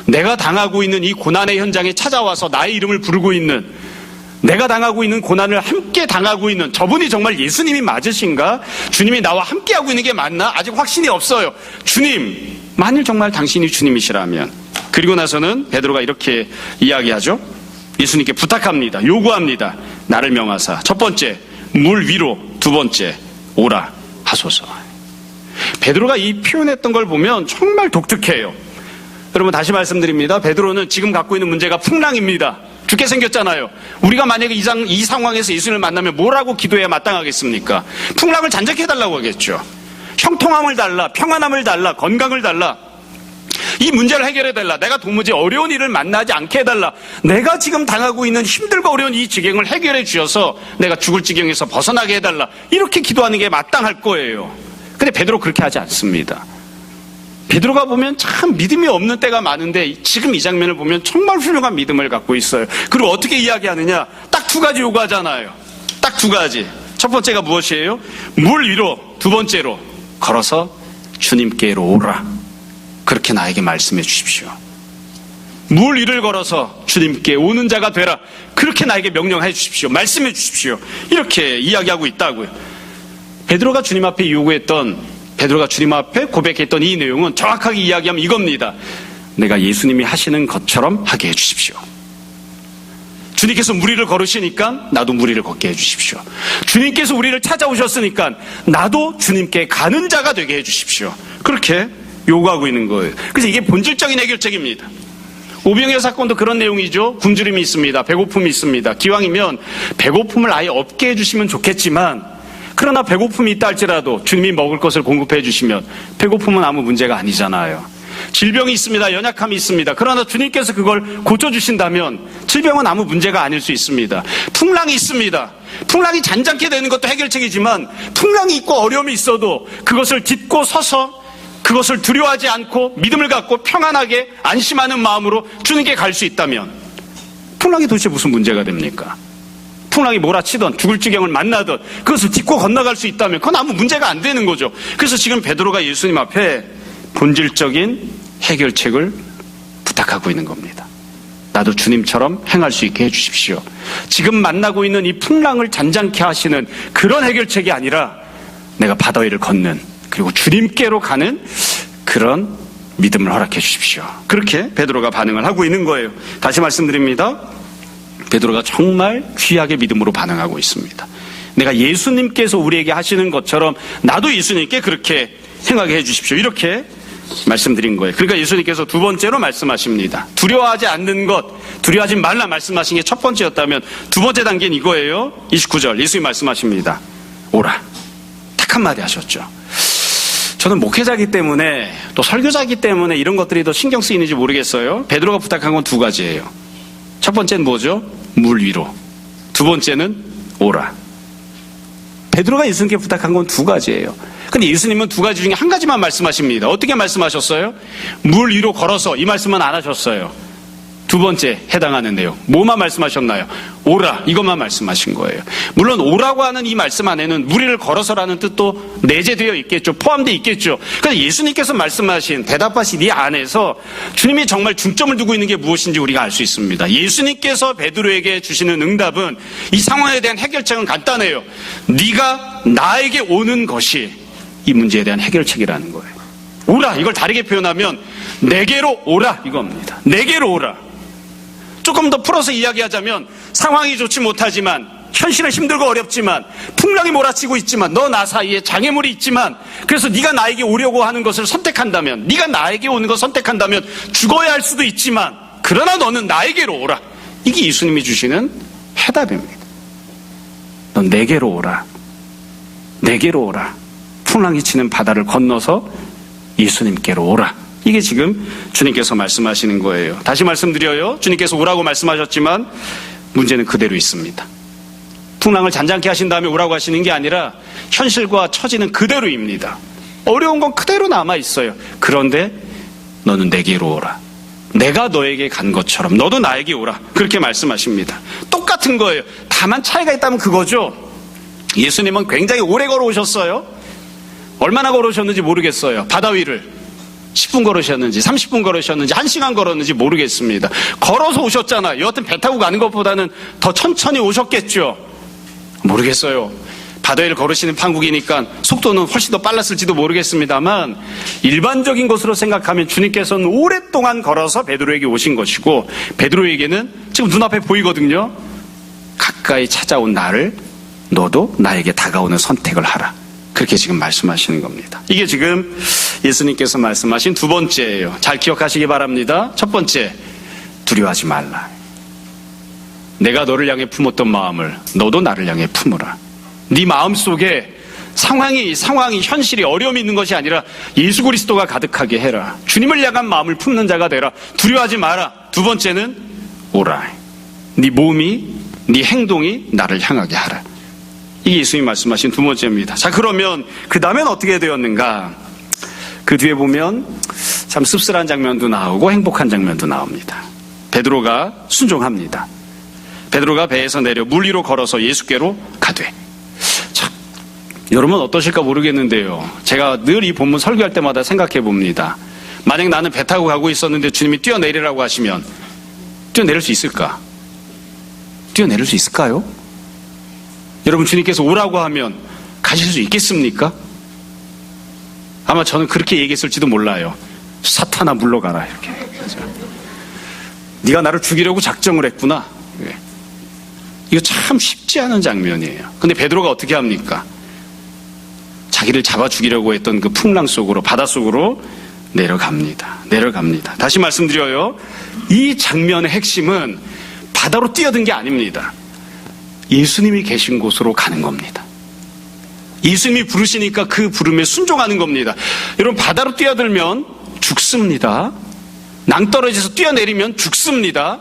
내가 당하고 있는 이 고난의 현장에 찾아와서 나의 이름을 부르고 있는, 내가 당하고 있는 고난을 함께 당하고 있는 저분이 정말 예수님이 맞으신가? 주님이 나와 함께하고 있는 게 맞나? 아직 확신이 없어요. 주님, 만일 정말 당신이 주님이시라면. 그리고 나서는 베드로가 이렇게 이야기하죠. 예수님께 부탁합니다. 요구합니다. 나를 명하사, 첫 번째 물 위로, 두 번째 오라 하소서. 베드로가 이 표현했던 걸 보면 정말 독특해요. 여러분, 다시 말씀드립니다. 베드로는 지금 갖고 있는 문제가 풍랑입니다. 죽게 생겼잖아요. 우리가 만약에 이 상황에서 예수님을 만나면 뭐라고 기도해야 마땅하겠습니까? 풍랑을 잔뜩 해달라고 하겠죠. 형통함을 달라, 평안함을 달라, 건강을 달라, 이 문제를 해결해달라, 내가 도무지 어려운 일을 만나지 않게 해달라, 내가 지금 당하고 있는 힘들고 어려운 이 지경을 해결해 주셔서 내가 죽을 지경에서 벗어나게 해달라, 이렇게 기도하는 게 마땅할 거예요. 근데 베드로 그렇게 하지 않습니다. 베드로가 보면 참 믿음이 없는 때가 많은데 지금 이 장면을 보면 정말 훌륭한 믿음을 갖고 있어요. 그리고 어떻게 이야기하느냐? 딱 두 가지 요구하잖아요. 딱 두 가지. 첫 번째가 무엇이에요? 물 위로, 두 번째로 걸어서 주님께로 오라. 그렇게 나에게 말씀해 주십시오. 물 위를 걸어서 주님께 오는 자가 되라. 그렇게 나에게 명령해 주십시오. 말씀해 주십시오. 이렇게 이야기하고 있다고요. 베드로가 주님 앞에 베드로가 주님 앞에 고백했던 이 내용은 정확하게 이야기하면 이겁니다. 내가 예수님이 하시는 것처럼 하게 해주십시오. 주님께서 무리를 걸으시니까 나도 무리를 걷게 해주십시오. 주님께서 우리를 찾아오셨으니까 나도 주님께 가는 자가 되게 해주십시오. 그렇게 요구하고 있는 거예요. 그래서 이게 본질적인 해결책입니다. 오병이어 사건도 그런 내용이죠. 굶주림이 있습니다. 배고픔이 있습니다. 기왕이면 배고픔을 아예 없게 해주시면 좋겠지만, 그러나 배고픔이 있다 할지라도 주님이 먹을 것을 공급해 주시면 배고픔은 아무 문제가 아니잖아요. 질병이 있습니다. 연약함이 있습니다. 그러나 주님께서 그걸 고쳐주신다면 질병은 아무 문제가 아닐 수 있습니다. 풍랑이 있습니다. 풍랑이 잔잔케 되는 것도 해결책이지만, 풍랑이 있고 어려움이 있어도 그것을 딛고 서서 그것을 두려워하지 않고 믿음을 갖고 평안하게 안심하는 마음으로 주님께 갈 수 있다면 풍랑이 도대체 무슨 문제가 됩니까? 풍랑이 몰아치던 죽을 지경을 만나던 그것을 딛고 건너갈 수 있다면 그건 아무 문제가 안 되는 거죠. 그래서 지금 베드로가 예수님 앞에 본질적인 해결책을 부탁하고 있는 겁니다. 나도 주님처럼 행할 수 있게 해주십시오. 지금 만나고 있는 이 풍랑을 잔잔케 하시는 그런 해결책이 아니라 내가 바다 위를 걷는, 그리고 주님께로 가는 그런 믿음을 허락해 주십시오. 그렇게 베드로가 반응을 하고 있는 거예요. 다시 말씀드립니다. 베드로가 정말 귀하게 믿음으로 반응하고 있습니다. 내가 예수님께서 우리에게 하시는 것처럼 나도 예수님께 그렇게 행하게 해 주십시오. 이렇게 말씀드린 거예요. 그러니까 예수님께서 두 번째로 말씀하십니다. 두려워하지 않는 것, 두려워하지 말라 말씀하신 게 첫 번째였다면 두 번째 단계는 이거예요. 29절 예수님 말씀하십니다. 오라. 딱 한마디 하셨죠. 저는 목회자이기 때문에 또 설교자이기 때문에 이런 것들이 더 신경 쓰이는지 모르겠어요. 베드로가 부탁한 건 두 가지예요. 첫 번째는 뭐죠? 물 위로. 두 번째는 오라. 베드로가 예수님께 부탁한 건 두 가지예요. 근데 예수님은 두 가지 중에 한 가지만 말씀하십니다. 어떻게 말씀하셨어요? 물 위로 걸어서, 이 말씀은 안 하셨어요. 두 번째 해당하는 내용. 뭐만 말씀하셨나요? 오라. 이것만 말씀하신 거예요. 물론 오라고 하는 이 말씀 안에는 무리를 걸어서라는 뜻도 내재되어 있겠죠. 포함되어 있겠죠. 그런데 예수님께서 말씀하신, 대답하신 이 안에서 주님이 정말 중점을 두고 있는 게 무엇인지 우리가 알 수 있습니다. 예수님께서 베드로에게 주시는 응답은, 이 상황에 대한 해결책은 간단해요. 네가 나에게 오는 것이 이 문제에 대한 해결책이라는 거예요. 오라. 이걸 다르게 표현하면 내게로 오라 이겁니다. 내게로 오라. 조금 더 풀어서 이야기하자면, 상황이 좋지 못하지만, 현실은 힘들고 어렵지만, 풍랑이 몰아치고 있지만, 너 나 사이에 장애물이 있지만, 그래서 네가 나에게 오려고 하는 것을 선택한다면, 네가 나에게 오는 것을 선택한다면 죽어야 할 수도 있지만, 그러나 너는 나에게로 오라. 이게 예수님이 주시는 해답입니다. 넌 내게로 오라. 내게로 오라. 풍랑이 치는 바다를 건너서 예수님께로 오라. 이게 지금 주님께서 말씀하시는 거예요. 다시 말씀드려요. 주님께서 오라고 말씀하셨지만 문제는 그대로 있습니다. 풍랑을 잔잔케 하신 다음에 오라고 하시는 게 아니라 현실과 처지는 그대로입니다. 어려운 건 그대로 남아 있어요. 그런데 너는 내게로 오라. 내가 너에게 간 것처럼 너도 나에게 오라. 그렇게 말씀하십니다. 똑같은 거예요. 다만 차이가 있다면 그거죠. 예수님은 굉장히 오래 걸어오셨어요. 얼마나 걸어오셨는지 모르겠어요. 바다 위를 10분 걸으셨는지 30분 걸으셨는지 1시간 걸었는지 모르겠습니다. 걸어서 오셨잖아요. 여하튼 배 타고 가는 것보다는 더 천천히 오셨겠죠. 모르겠어요. 바다 위를 걸으시는 판국이니까 속도는 훨씬 더 빨랐을지도 모르겠습니다만, 일반적인 것으로 생각하면 주님께서는 오랫동안 걸어서 베드로에게 오신 것이고, 베드로에게는 지금 눈앞에 보이거든요. 가까이 찾아온 나를 너도 나에게 다가오는 선택을 하라. 그렇게 지금 말씀하시는 겁니다. 이게 지금 예수님께서 말씀하신 두 번째예요. 잘 기억하시기 바랍니다. 첫 번째, 두려워하지 말라. 내가 너를 향해 품었던 마음을 너도 나를 향해 품으라. 네 마음속에 상황이 현실이 어려움이 있는 것이 아니라 예수 그리스도가 가득하게 해라. 주님을 향한 마음을 품는 자가 되라. 두려워하지 마라. 두 번째는 오라. 네 몸이, 네 행동이 나를 향하게 하라. 이게 예수님이 말씀하신 두 번째입니다. 자, 그러면 그 다음엔 어떻게 되었는가? 그 뒤에 보면 참 씁쓸한 장면도 나오고 행복한 장면도 나옵니다. 베드로가 순종합니다. 베드로가 배에서 내려 물 위로 걸어서 예수께로 가되. 참, 여러분 어떠실까 모르겠는데요. 제가 늘 이 본문 설교할 때마다 생각해 봅니다. 만약 나는 배 타고 가고 있었는데 주님이 뛰어내리라고 하시면 뛰어내릴 수 있을까? 뛰어내릴 수 있을까요? 여러분, 주님께서 오라고 하면 가실 수 있겠습니까? 아마 저는 그렇게 얘기했을지도 몰라요. 사탄아 물러가라 이렇게. 네가 나를 죽이려고 작정을 했구나. 이거 참 쉽지 않은 장면이에요. 근데 베드로가 어떻게 합니까? 자기를 잡아 죽이려고 했던 그 풍랑 속으로, 바다 속으로 내려갑니다. 다시 말씀드려요. 이 장면의 핵심은 바다로 뛰어든 게 아닙니다. 예수님이 계신 곳으로 가는 겁니다. 예수님이 부르시니까 그 부름에 순종하는 겁니다. 여러분, 바다로 뛰어들면 죽습니다. 낭떠러지에서 뛰어내리면 죽습니다.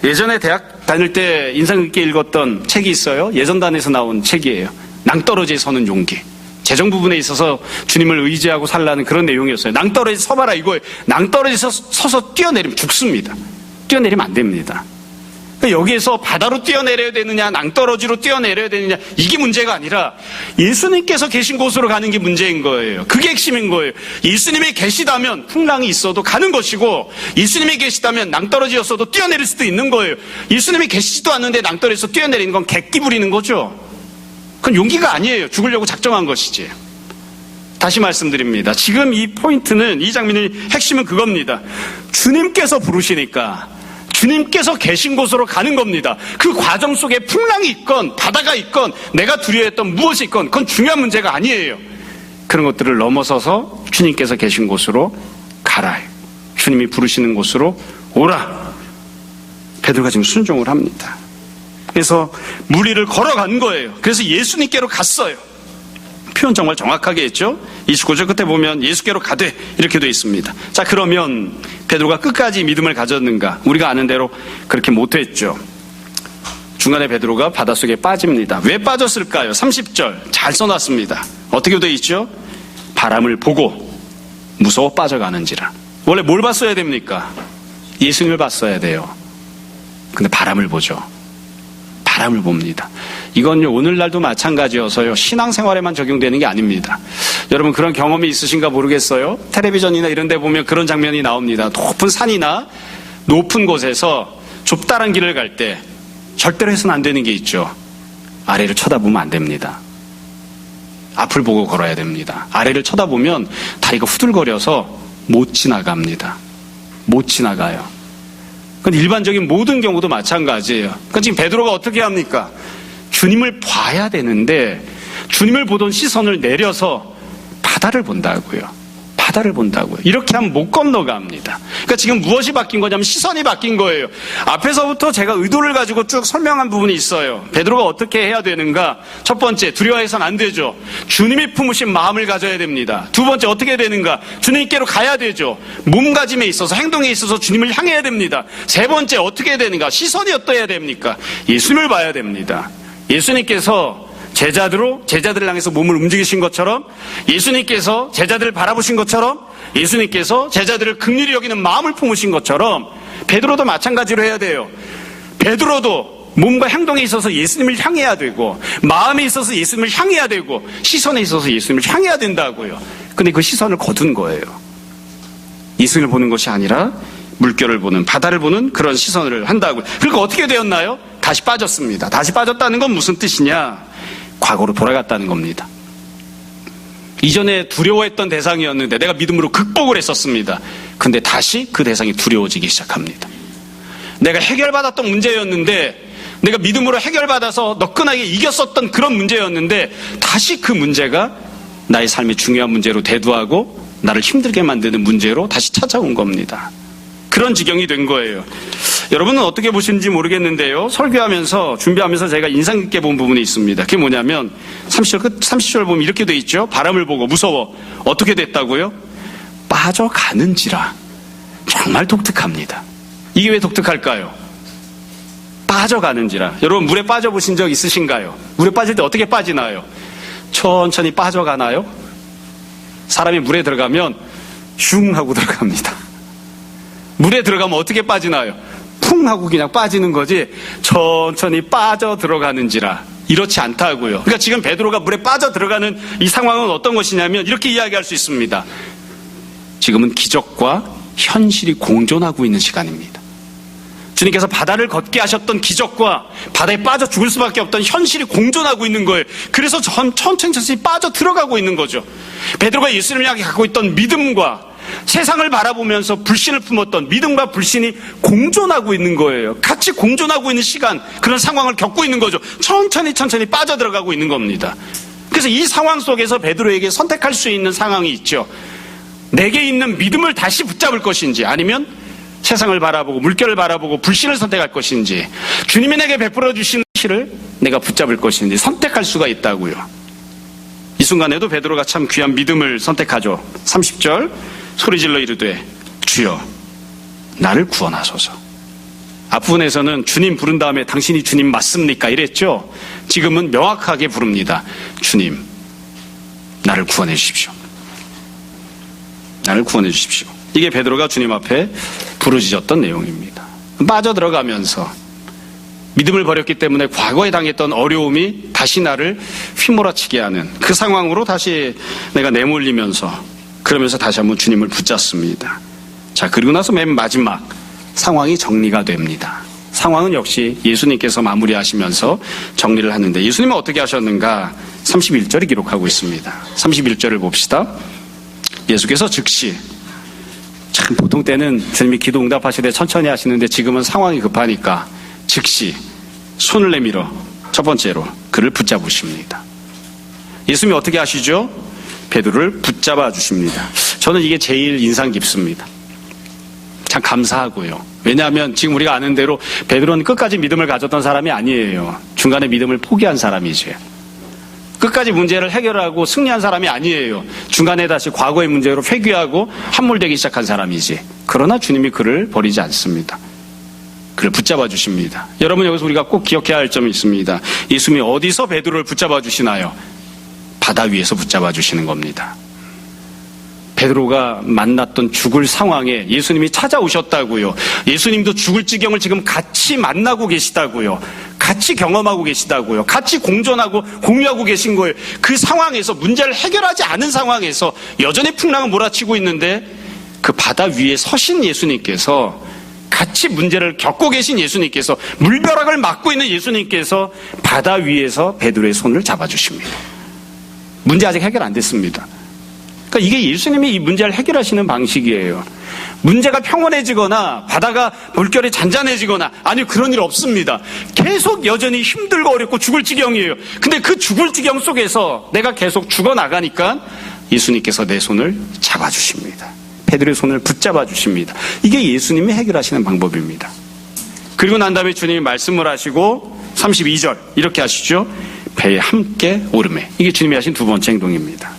예전에 대학 다닐 때 인상 깊게 읽었던 책이 있어요. 예전단에서 나온 책이에요. 낭떠러지에 서는 용기. 재정 부분에 있어서 주님을 의지하고 살라는 그런 내용이었어요. 낭떠러지 서봐라 이거예요. 낭떠러지에서 서서 뛰어내리면 죽습니다. 뛰어내리면 안 됩니다. 여기에서 바다로 뛰어내려야 되느냐, 낭떠러지로 뛰어내려야 되느냐, 이게 문제가 아니라 예수님께서 계신 곳으로 가는 게 문제인 거예요. 그게 핵심인 거예요. 예수님이 계시다면 풍랑이 있어도 가는 것이고, 예수님이 계시다면 낭떠러지였어도 뛰어내릴 수도 있는 거예요. 예수님이 계시지도 않는데 낭떠러지에서 뛰어내리는 건 객기 부리는 거죠. 그건 용기가 아니에요. 죽으려고 작정한 것이지. 다시 말씀드립니다. 지금 이 포인트는, 이 장면의 핵심은 그겁니다. 주님께서 부르시니까 주님께서 계신 곳으로 가는 겁니다. 그 과정 속에 풍랑이 있건 바다가 있건 내가 두려워했던 무엇이 있건 그건 중요한 문제가 아니에요. 그런 것들을 넘어서서 주님께서 계신 곳으로 가라. 주님이 부르시는 곳으로 오라. 베드로가 지금 순종을 합니다. 그래서 물 위를 걸어간 거예요. 그래서 예수님께로 갔어요. 표현 정말 정확하게 했죠. 29절 끝에 보면 예수께로 가되 이렇게 되어 있습니다. 자, 그러면 베드로가 끝까지 믿음을 가졌는가? 우리가 아는 대로 그렇게 못했죠. 중간에 베드로가 바닷속에 빠집니다. 왜 빠졌을까요? 30절 잘 써놨습니다. 어떻게 되어 있죠? 바람을 보고 무서워 빠져가는지라. 원래 뭘 봤어야 됩니까? 예수님을 봤어야 돼요. 근데 바람을 보죠. 바람을 봅니다. 이건요, 오늘날도 마찬가지여서요, 신앙생활에만 적용되는 게 아닙니다. 여러분, 그런 경험이 있으신가 모르겠어요. 텔레비전이나 이런 데 보면 그런 장면이 나옵니다. 높은 산이나 높은 곳에서 좁다란 길을 갈 때 절대로 해서는 안 되는 게 있죠. 아래를 쳐다보면 안 됩니다. 앞을 보고 걸어야 됩니다. 아래를 쳐다보면 다리가 후들거려서 못 지나갑니다. 못 지나가요. 그건 일반적인 모든 경우도 마찬가지예요. 그러니까 지금 베드로가 어떻게 합니까? 주님을 봐야 되는데 주님을 보던 시선을 내려서 바다를 본다고요. 바다를 본다고요. 이렇게 하면 못 건너갑니다. 그러니까 지금 무엇이 바뀐 거냐면 시선이 바뀐 거예요. 앞에서부터 제가 의도를 가지고 쭉 설명한 부분이 있어요. 베드로가 어떻게 해야 되는가? 첫 번째, 두려워해서는 안 되죠. 주님이 품으신 마음을 가져야 됩니다. 두 번째, 어떻게 되는가? 주님께로 가야 되죠. 몸가짐에 있어서, 행동에 있어서 주님을 향해야 됩니다. 세 번째, 어떻게 되는가? 시선이 어떠해야 됩니까? 예수님을 봐야 됩니다. 예수님께서 제자들을 향해서 몸을 움직이신 것처럼, 예수님께서 제자들을 바라보신 것처럼, 예수님께서 제자들을 긍휼히 여기는 마음을 품으신 것처럼 베드로도 마찬가지로 해야 돼요. 베드로도 몸과 행동에 있어서 예수님을 향해야 되고, 마음에 있어서 예수님을 향해야 되고, 시선에 있어서 예수님을 향해야 된다고요. 근데 그 시선을 거둔 거예요. 예수님을 보는 것이 아니라 물결을 보는, 바다를 보는 그런 시선을 한다고요. 그러니까 어떻게 되었나요? 다시 빠졌습니다. 다시 빠졌다는 건 무슨 뜻이냐? 과거로 돌아갔다는 겁니다. 이전에 두려워했던 대상이었는데 내가 믿음으로 극복을 했었습니다. 근데 다시 그 대상이 두려워지기 시작합니다. 내가 해결받았던 문제였는데, 내가 믿음으로 해결받아서 너끈하게 이겼었던 그런 문제였는데, 다시 그 문제가 나의 삶의 중요한 문제로 대두하고 나를 힘들게 만드는 문제로 다시 찾아온 겁니다. 그런 지경이 된 거예요. 여러분은 어떻게 보시는지 모르겠는데요, 설교하면서 준비하면서 제가 인상 깊게 본 부분이 있습니다. 그게 뭐냐면 30절 보면 이렇게 돼 있죠. 바람을 보고 무서워. 어떻게 됐다고요? 빠져가는지라. 정말 독특합니다. 이게 왜 독특할까요? 빠져가는지라. 여러분, 물에 빠져보신 적 있으신가요? 물에 빠질 때 어떻게 빠지나요? 천천히 빠져가나요? 사람이 물에 들어가면 슝 하고 들어갑니다. 물에 들어가면 어떻게 빠지나요? 풍 하고 그냥 빠지는 거지, 천천히 빠져 들어가는지라. 이렇지 않다고요. 그러니까 지금 베드로가 물에 빠져 들어가는 이 상황은 어떤 것이냐면 이렇게 이야기할 수 있습니다. 지금은 기적과 현실이 공존하고 있는 시간입니다. 주님께서 바다를 걷게 하셨던 기적과 바다에 빠져 죽을 수밖에 없던 현실이 공존하고 있는 거예요. 그래서 천천히 빠져 들어가고 있는 거죠. 베드로가 예수님을 향해 갖고 있던 믿음과 세상을 바라보면서 불신을 품었던 믿음과 불신이 공존하고 있는 거예요. 같이 공존하고 있는 시간, 그런 상황을 겪고 있는 거죠. 천천히 빠져들어가고 있는 겁니다. 그래서 이 상황 속에서 베드로에게 선택할 수 있는 상황이 있죠. 내게 있는 믿음을 다시 붙잡을 것인지, 아니면 세상을 바라보고 물결을 바라보고 불신을 선택할 것인지, 주님이 내게 베풀어 주시는 실을 내가 붙잡을 것인지 선택할 수가 있다고요. 이 순간에도 베드로가 참 귀한 믿음을 선택하죠. 30절 소리질러 이르되 주여 나를 구원하소서. 앞부분에서는 주님 부른 다음에 당신이 주님 맞습니까? 이랬죠. 지금은 명확하게 부릅니다. 주님 나를 구원해 주십시오. 나를 구원해 주십시오. 이게 베드로가 주님 앞에 부르짖었던 내용입니다. 빠져들어가면서 믿음을 버렸기 때문에 과거에 당했던 어려움이 다시 나를 휘몰아치게 하는 그 상황으로 다시 내가 내몰리면서, 그러면서 다시 한번 주님을 붙잡습니다. 자, 그리고 나서 맨 마지막 상황이 정리가 됩니다. 상황은 역시 예수님께서 마무리하시면서 정리를 하는데, 예수님은 어떻게 하셨는가? 31절이 기록하고 있습니다. 31절을 봅시다. 예수께서 즉시, 참 보통 때는 주님이 기도 응답하실 때 천천히 하시는데 지금은 상황이 급하니까 즉시 손을 내밀어 첫 번째로 그를 붙잡으십니다. 예수님이 어떻게 하시죠? 베드로를 붙잡아 주십니다. 저는 이게 제일 인상 깊습니다. 참 감사하고요. 왜냐하면 지금 우리가 아는 대로 베드로는 끝까지 믿음을 가졌던 사람이 아니에요. 중간에 믿음을 포기한 사람이지. 끝까지 문제를 해결하고 승리한 사람이 아니에요. 중간에 다시 과거의 문제로 회귀하고 함몰되기 시작한 사람이지. 그러나 주님이 그를 버리지 않습니다. 그를 붙잡아 주십니다. 여러분, 여기서 우리가 꼭 기억해야 할 점이 있습니다. 예수님이 어디서 베드로를 붙잡아 주시나요? 바다 위에서 붙잡아 주시는 겁니다. 베드로가 만났던 죽을 상황에 예수님이 찾아오셨다고요. 예수님도 죽을 지경을 지금 같이 만나고 계시다고요. 같이 경험하고 계시다고요. 같이 공존하고 공유하고 계신 거예요. 그 상황에서, 문제를 해결하지 않은 상황에서 여전히 풍랑은 몰아치고 있는데 그 바다 위에 서신 예수님께서, 같이 문제를 겪고 계신 예수님께서, 물벼락을 맞고 있는 예수님께서 바다 위에서 베드로의 손을 잡아주십니다. 문제 아직 해결 안 됐습니다. 그러니까 이게 예수님이 이 문제를 해결하시는 방식이에요. 문제가 평온해지거나 바다가 물결이 잔잔해지거나, 아니 그런 일 없습니다. 계속 여전히 힘들고 어렵고 죽을 지경이에요. 근데 그 죽을 지경 속에서 내가 계속 죽어나가니까 예수님께서 내 손을 잡아주십니다. 베드로의 손을 붙잡아 주십니다. 이게 예수님이 해결하시는 방법입니다. 그리고 난 다음에 주님이 말씀을 하시고 32절 이렇게 하시죠. 배에 함께 오르매. 이게 주님이 하신 두 번째 행동입니다.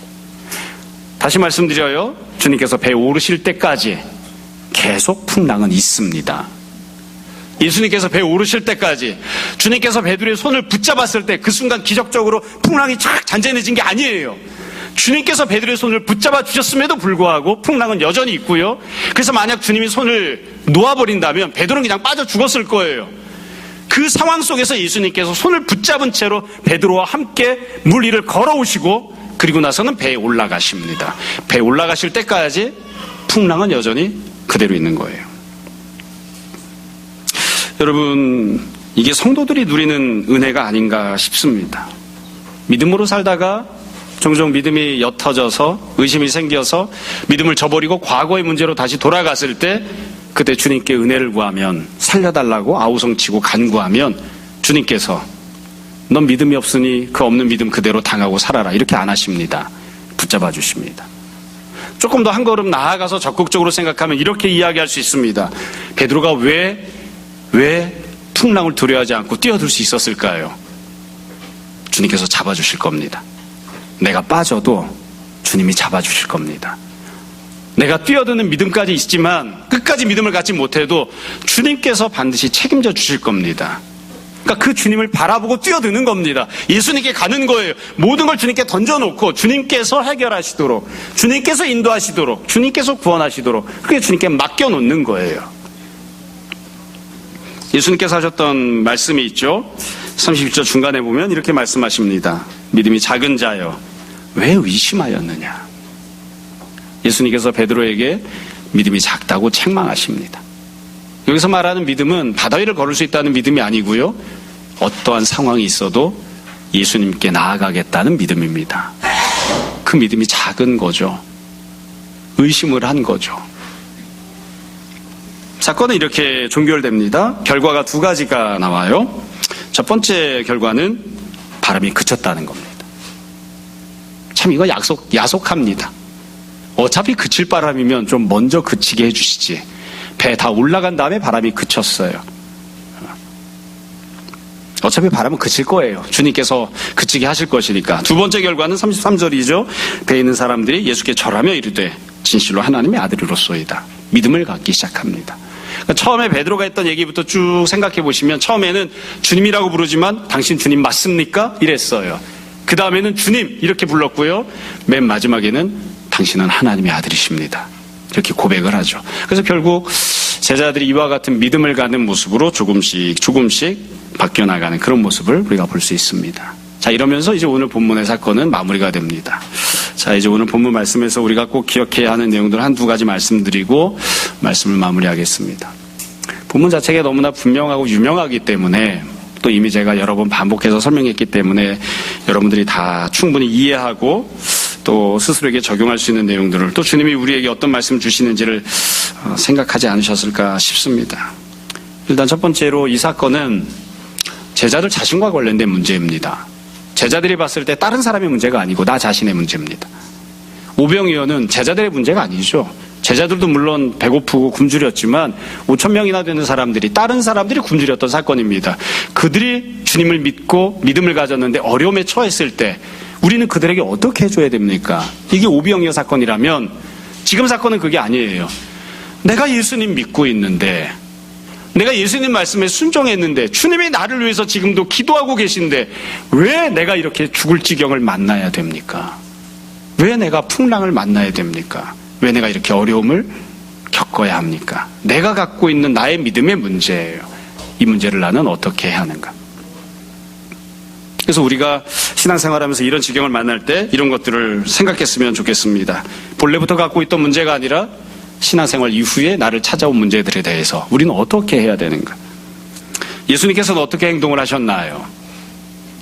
다시 말씀드려요. 주님께서 배에 오르실 때까지 계속 풍랑은 있습니다. 예수님께서 배에 오르실 때까지, 주님께서 베드로의 손을 붙잡았을 때 그 순간 기적적으로 풍랑이 착 잔잔해진 게 아니에요. 주님께서 베드로의 손을 붙잡아 주셨음에도 불구하고 풍랑은 여전히 있고요. 그래서 만약 주님이 손을 놓아버린다면 베드로는 그냥 빠져 죽었을 거예요. 그 상황 속에서 예수님께서 손을 붙잡은 채로 베드로와 함께 물 위를 걸어오시고, 그리고 나서는 배에 올라가십니다. 배에 올라가실 때까지 풍랑은 여전히 그대로 있는 거예요. 여러분, 이게 성도들이 누리는 은혜가 아닌가 싶습니다. 믿음으로 살다가 종종 믿음이 옅어져서 의심이 생겨서 믿음을 저버리고 과거의 문제로 다시 돌아갔을 때, 그때 주님께 은혜를 구하면, 살려달라고 아우성치고 간구하면 주님께서 넌 믿음이 없으니 그 없는 믿음 그대로 당하고 살아라, 이렇게 안 하십니다. 붙잡아 주십니다. 조금 더 한 걸음 나아가서 적극적으로 생각하면 이렇게 이야기할 수 있습니다. 베드로가 왜 풍랑을 두려워하지 않고 뛰어들 수 있었을까요? 주님께서 잡아주실 겁니다. 내가 빠져도 주님이 잡아주실 겁니다. 내가 뛰어드는 믿음까지 있지만 끝까지 믿음을 갖지 못해도 주님께서 반드시 책임져 주실 겁니다. 그러니까 그 주님을 바라보고 뛰어드는 겁니다. 예수님께 가는 거예요. 모든 걸 주님께 던져놓고 주님께서 해결하시도록, 주님께서 인도하시도록, 주님께서 구원하시도록, 그게 주님께 맡겨놓는 거예요. 예수님께서 하셨던 말씀이 있죠. 31절 중간에 보면 이렇게 말씀하십니다. 믿음이 작은 자여 왜 의심하였느냐. 예수님께서 베드로에게 믿음이 작다고 책망하십니다. 여기서 말하는 믿음은 바다 위를 걸을 수 있다는 믿음이 아니고요, 어떠한 상황이 있어도 예수님께 나아가겠다는 믿음입니다. 그 믿음이 작은 거죠. 의심을 한 거죠. 사건은 이렇게 종결됩니다. 결과가 두 가지가 나와요. 첫 번째 결과는 바람이 그쳤다는 겁니다. 참 이거 야속합니다. 어차피 그칠 바람이면 좀 먼저 그치게 해주시지. 배 다 올라간 다음에 바람이 그쳤어요. 어차피 바람은 그칠 거예요. 주님께서 그치게 하실 것이니까. 두 번째 결과는 33절이죠. 배에 있는 사람들이 예수께 절하며 이르되 진실로 하나님의 아들이로소이다. 믿음을 갖기 시작합니다. 그러니까 처음에 베드로가 했던 얘기부터 쭉 생각해 보시면 처음에는 주님이라고 부르지만 당신 주님 맞습니까? 이랬어요. 그 다음에는 주님 이렇게 불렀고요. 맨 마지막에는 당신은 하나님의 아들이십니다. 이렇게 고백을 하죠. 그래서 결국 제자들이 이와 같은 믿음을 갖는 모습으로 조금씩 바뀌어 나가는 그런 모습을 우리가 볼 수 있습니다. 자, 이러면서 이제 오늘 본문의 사건은 마무리가 됩니다. 자, 이제 오늘 본문 말씀에서 우리가 꼭 기억해야 하는 내용들 한두 가지 말씀드리고 말씀을 마무리하겠습니다. 본문 자체가 너무나 분명하고 유명하기 때문에 또 이미 제가 여러 번 반복해서 설명했기 때문에 여러분들이 다 충분히 이해하고 또 스스로에게 적용할 수 있는 내용들을 또 주님이 우리에게 어떤 말씀 주시는지를 생각하지 않으셨을까 싶습니다. 일단 첫 번째로 이 사건은 제자들 자신과 관련된 문제입니다. 제자들이 봤을 때 다른 사람의 문제가 아니고 나 자신의 문제입니다. 오병이어는 제자들의 문제가 아니죠. 제자들도 물론 배고프고 굶주렸지만 5,000명이나 되는 사람들이 다른 사람들이 굶주렸던 사건입니다. 그들이 주님을 믿고 믿음을 가졌는데 어려움에 처했을 때 우리는 그들에게 어떻게 해줘야 됩니까? 이게 오병이어 사건이라면 지금 사건은 그게 아니에요. 내가 예수님 믿고 있는데 내가 예수님 말씀에 순종했는데 주님이 나를 위해서 지금도 기도하고 계신데 왜 내가 이렇게 죽을 지경을 만나야 됩니까? 왜 내가 풍랑을 만나야 됩니까? 왜 내가 이렇게 어려움을 겪어야 합니까? 내가 갖고 있는 나의 믿음의 문제예요. 이 문제를 나는 어떻게 해야 하는가? 그래서 우리가 신앙생활하면서 이런 지경을 만날 때 이런 것들을 생각했으면 좋겠습니다. 본래부터 갖고 있던 문제가 아니라 신앙생활 이후에 나를 찾아온 문제들에 대해서 우리는 어떻게 해야 되는가? 예수님께서는 어떻게 행동을 하셨나요?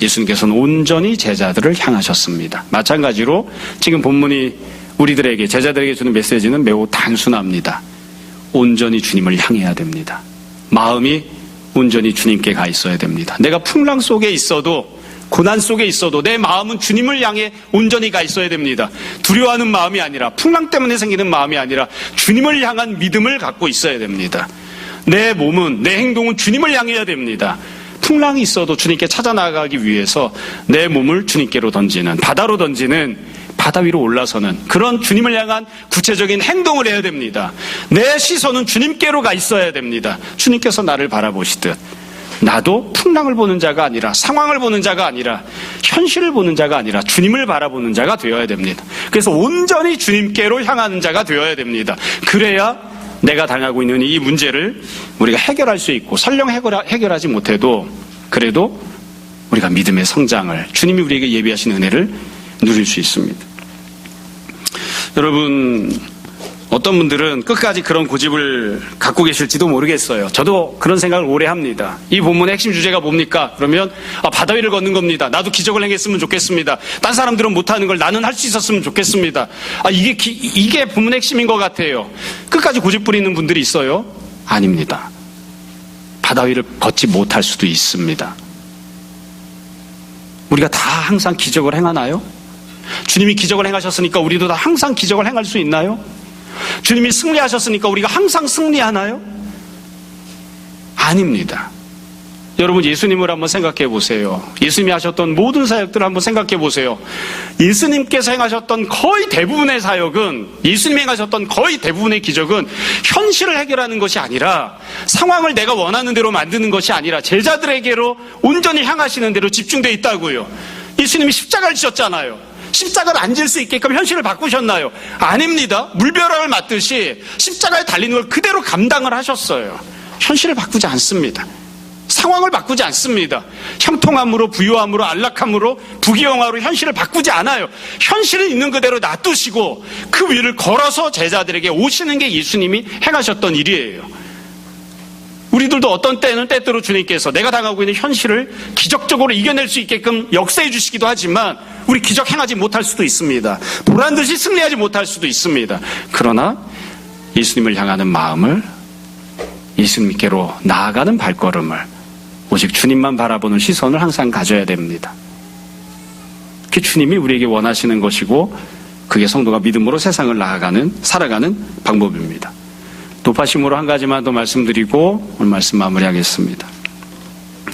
예수님께서는 온전히 제자들을 향하셨습니다. 마찬가지로 지금 본문이 우리들에게 제자들에게 주는 메시지는 매우 단순합니다. 온전히 주님을 향해야 됩니다. 마음이 온전히 주님께 가 있어야 됩니다. 내가 풍랑 속에 있어도 고난 속에 있어도 내 마음은 주님을 향해 온전히 가 있어야 됩니다. 두려워하는 마음이 아니라 풍랑 때문에 생기는 마음이 아니라 주님을 향한 믿음을 갖고 있어야 됩니다. 내 몸은 내 행동은 주님을 향해야 됩니다. 풍랑이 있어도 주님께 찾아 나가기 위해서 내 몸을 주님께로 던지는 바다로 던지는 바다 위로 올라서는 그런 주님을 향한 구체적인 행동을 해야 됩니다. 내 시선은 주님께로 가 있어야 됩니다. 주님께서 나를 바라보시듯 나도 풍랑을 보는 자가 아니라 상황을 보는 자가 아니라 현실을 보는 자가 아니라 주님을 바라보는 자가 되어야 됩니다. 그래서 온전히 주님께로 향하는 자가 되어야 됩니다. 그래야 내가 당하고 있는 이 문제를 우리가 해결할 수 있고 설령 해결하지 못해도 그래도 우리가 믿음의 성장을 주님이 우리에게 예비하신 은혜를 누릴 수 있습니다. 여러분 어떤 분들은 끝까지 그런 고집을 갖고 계실지도 모르겠어요. 저도 그런 생각을 오래 합니다. 이 본문의 핵심 주제가 뭡니까? 그러면 바다 위를 걷는 겁니다. 나도 기적을 행했으면 좋겠습니다. 딴 사람들은 못하는 걸 나는 할 수 있었으면 좋겠습니다. 이게 본문의 핵심인 것 같아요. 끝까지 고집 부리는 분들이 있어요? 아닙니다. 바다 위를 걷지 못할 수도 있습니다. 우리가 다 항상 기적을 행하나요? 주님이 기적을 행하셨으니까 우리도 다 항상 기적을 행할 수 있나요? 주님이 승리하셨으니까 우리가 항상 승리하나요? 아닙니다. 여러분 예수님을 한번 생각해 보세요. 예수님이 하셨던 모든 사역들을 한번 생각해 보세요. 예수님께서 행하셨던 거의 대부분의 사역은 예수님이 행하셨던 거의 대부분의 기적은 현실을 해결하는 것이 아니라 상황을 내가 원하는 대로 만드는 것이 아니라 제자들에게로 온전히 향하시는 대로 집중되어 있다고요. 예수님이 십자가를 지셨잖아요. 십자가를 안 질 수 있게끔 현실을 바꾸셨나요? 아닙니다. 물벼락을 맞듯이 십자가에 달리는 걸 그대로 감당을 하셨어요. 현실을 바꾸지 않습니다. 상황을 바꾸지 않습니다. 형통함으로 부유함으로 안락함으로 부귀영화로 현실을 바꾸지 않아요. 현실은 있는 그대로 놔두시고 그 위를 걸어서 제자들에게 오시는 게 예수님이 행하셨던 일이에요. 우리들도 어떤 때는 때때로 주님께서 내가 당하고 있는 현실을 기적적으로 이겨낼 수 있게끔 역사해 주시기도 하지만 우리 기적 행하지 못할 수도 있습니다. 보란 듯이 승리하지 못할 수도 있습니다. 그러나 예수님을 향하는 마음을, 예수님께로 나아가는 발걸음을, 오직 주님만 바라보는 시선을 항상 가져야 됩니다. 그게 주님이 우리에게 원하시는 것이고 그게 성도가 믿음으로 세상을 살아가는 방법입니다. 높아심으로 한 가지만 더 말씀드리고 오늘 말씀 마무리하겠습니다.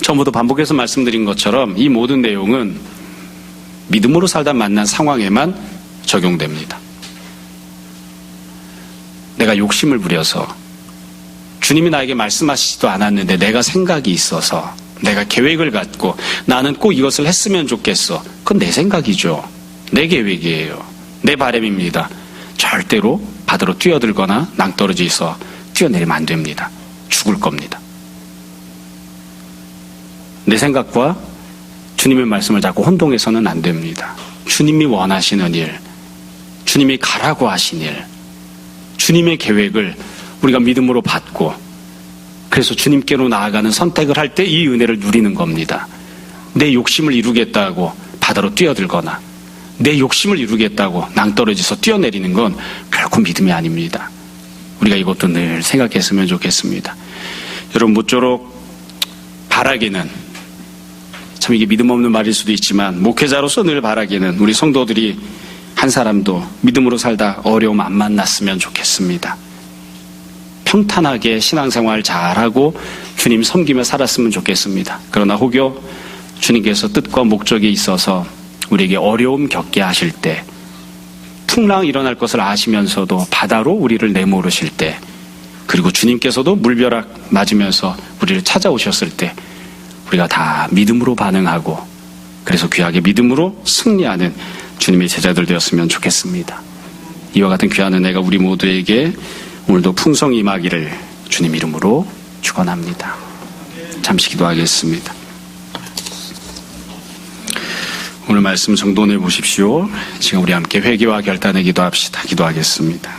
처음부터 반복해서 말씀드린 것처럼 이 모든 내용은 믿음으로 살다 만난 상황에만 적용됩니다. 내가 욕심을 부려서 주님이 나에게 말씀하시지도 않았는데 내가 생각이 있어서 내가 계획을 갖고 나는 꼭 이것을 했으면 좋겠어. 그건 내 생각이죠. 내 계획이에요. 내 바람입니다. 절대로 바다로 뛰어들거나 낭떠러지에서 뛰어내리면 안 됩니다. 죽을 겁니다. 내 생각과 주님의 말씀을 자꾸 혼동해서는 안 됩니다. 주님이 원하시는 일, 주님이 가라고 하신 일, 주님의 계획을 우리가 믿음으로 받고 그래서 주님께로 나아가는 선택을 할 때 이 은혜를 누리는 겁니다. 내 욕심을 이루겠다고 바다로 뛰어들거나 내 욕심을 이루겠다고 낭떠러지에서 뛰어내리는 건 결코 믿음이 아닙니다. 우리가 이것도 늘 생각했으면 좋겠습니다. 여러분, 모쪼록 바라기는, 참 이게 믿음 없는 말일 수도 있지만 목회자로서 늘 바라기는 우리 성도들이 한 사람도 믿음으로 살다 어려움 안 만났으면 좋겠습니다. 평탄하게 신앙생활 잘하고 주님 섬기며 살았으면 좋겠습니다. 그러나 혹여 주님께서 뜻과 목적에 있어서 우리에게 어려움 겪게 하실 때, 풍랑 일어날 것을 아시면서도 바다로 우리를 내모르실 때, 그리고 주님께서도 물벼락 맞으면서 우리를 찾아오셨을 때 우리가 다 믿음으로 반응하고 그래서 귀하게 믿음으로 승리하는 주님의 제자들 되었으면 좋겠습니다. 이와 같은 귀한 은혜가 우리 모두에게 오늘도 풍성히 임하기를 주님 이름으로 축원합니다. 잠시 기도하겠습니다. 오늘 말씀 정돈해 보십시오. 지금 우리 함께 회개와 결단의 기도합시다. 기도하겠습니다.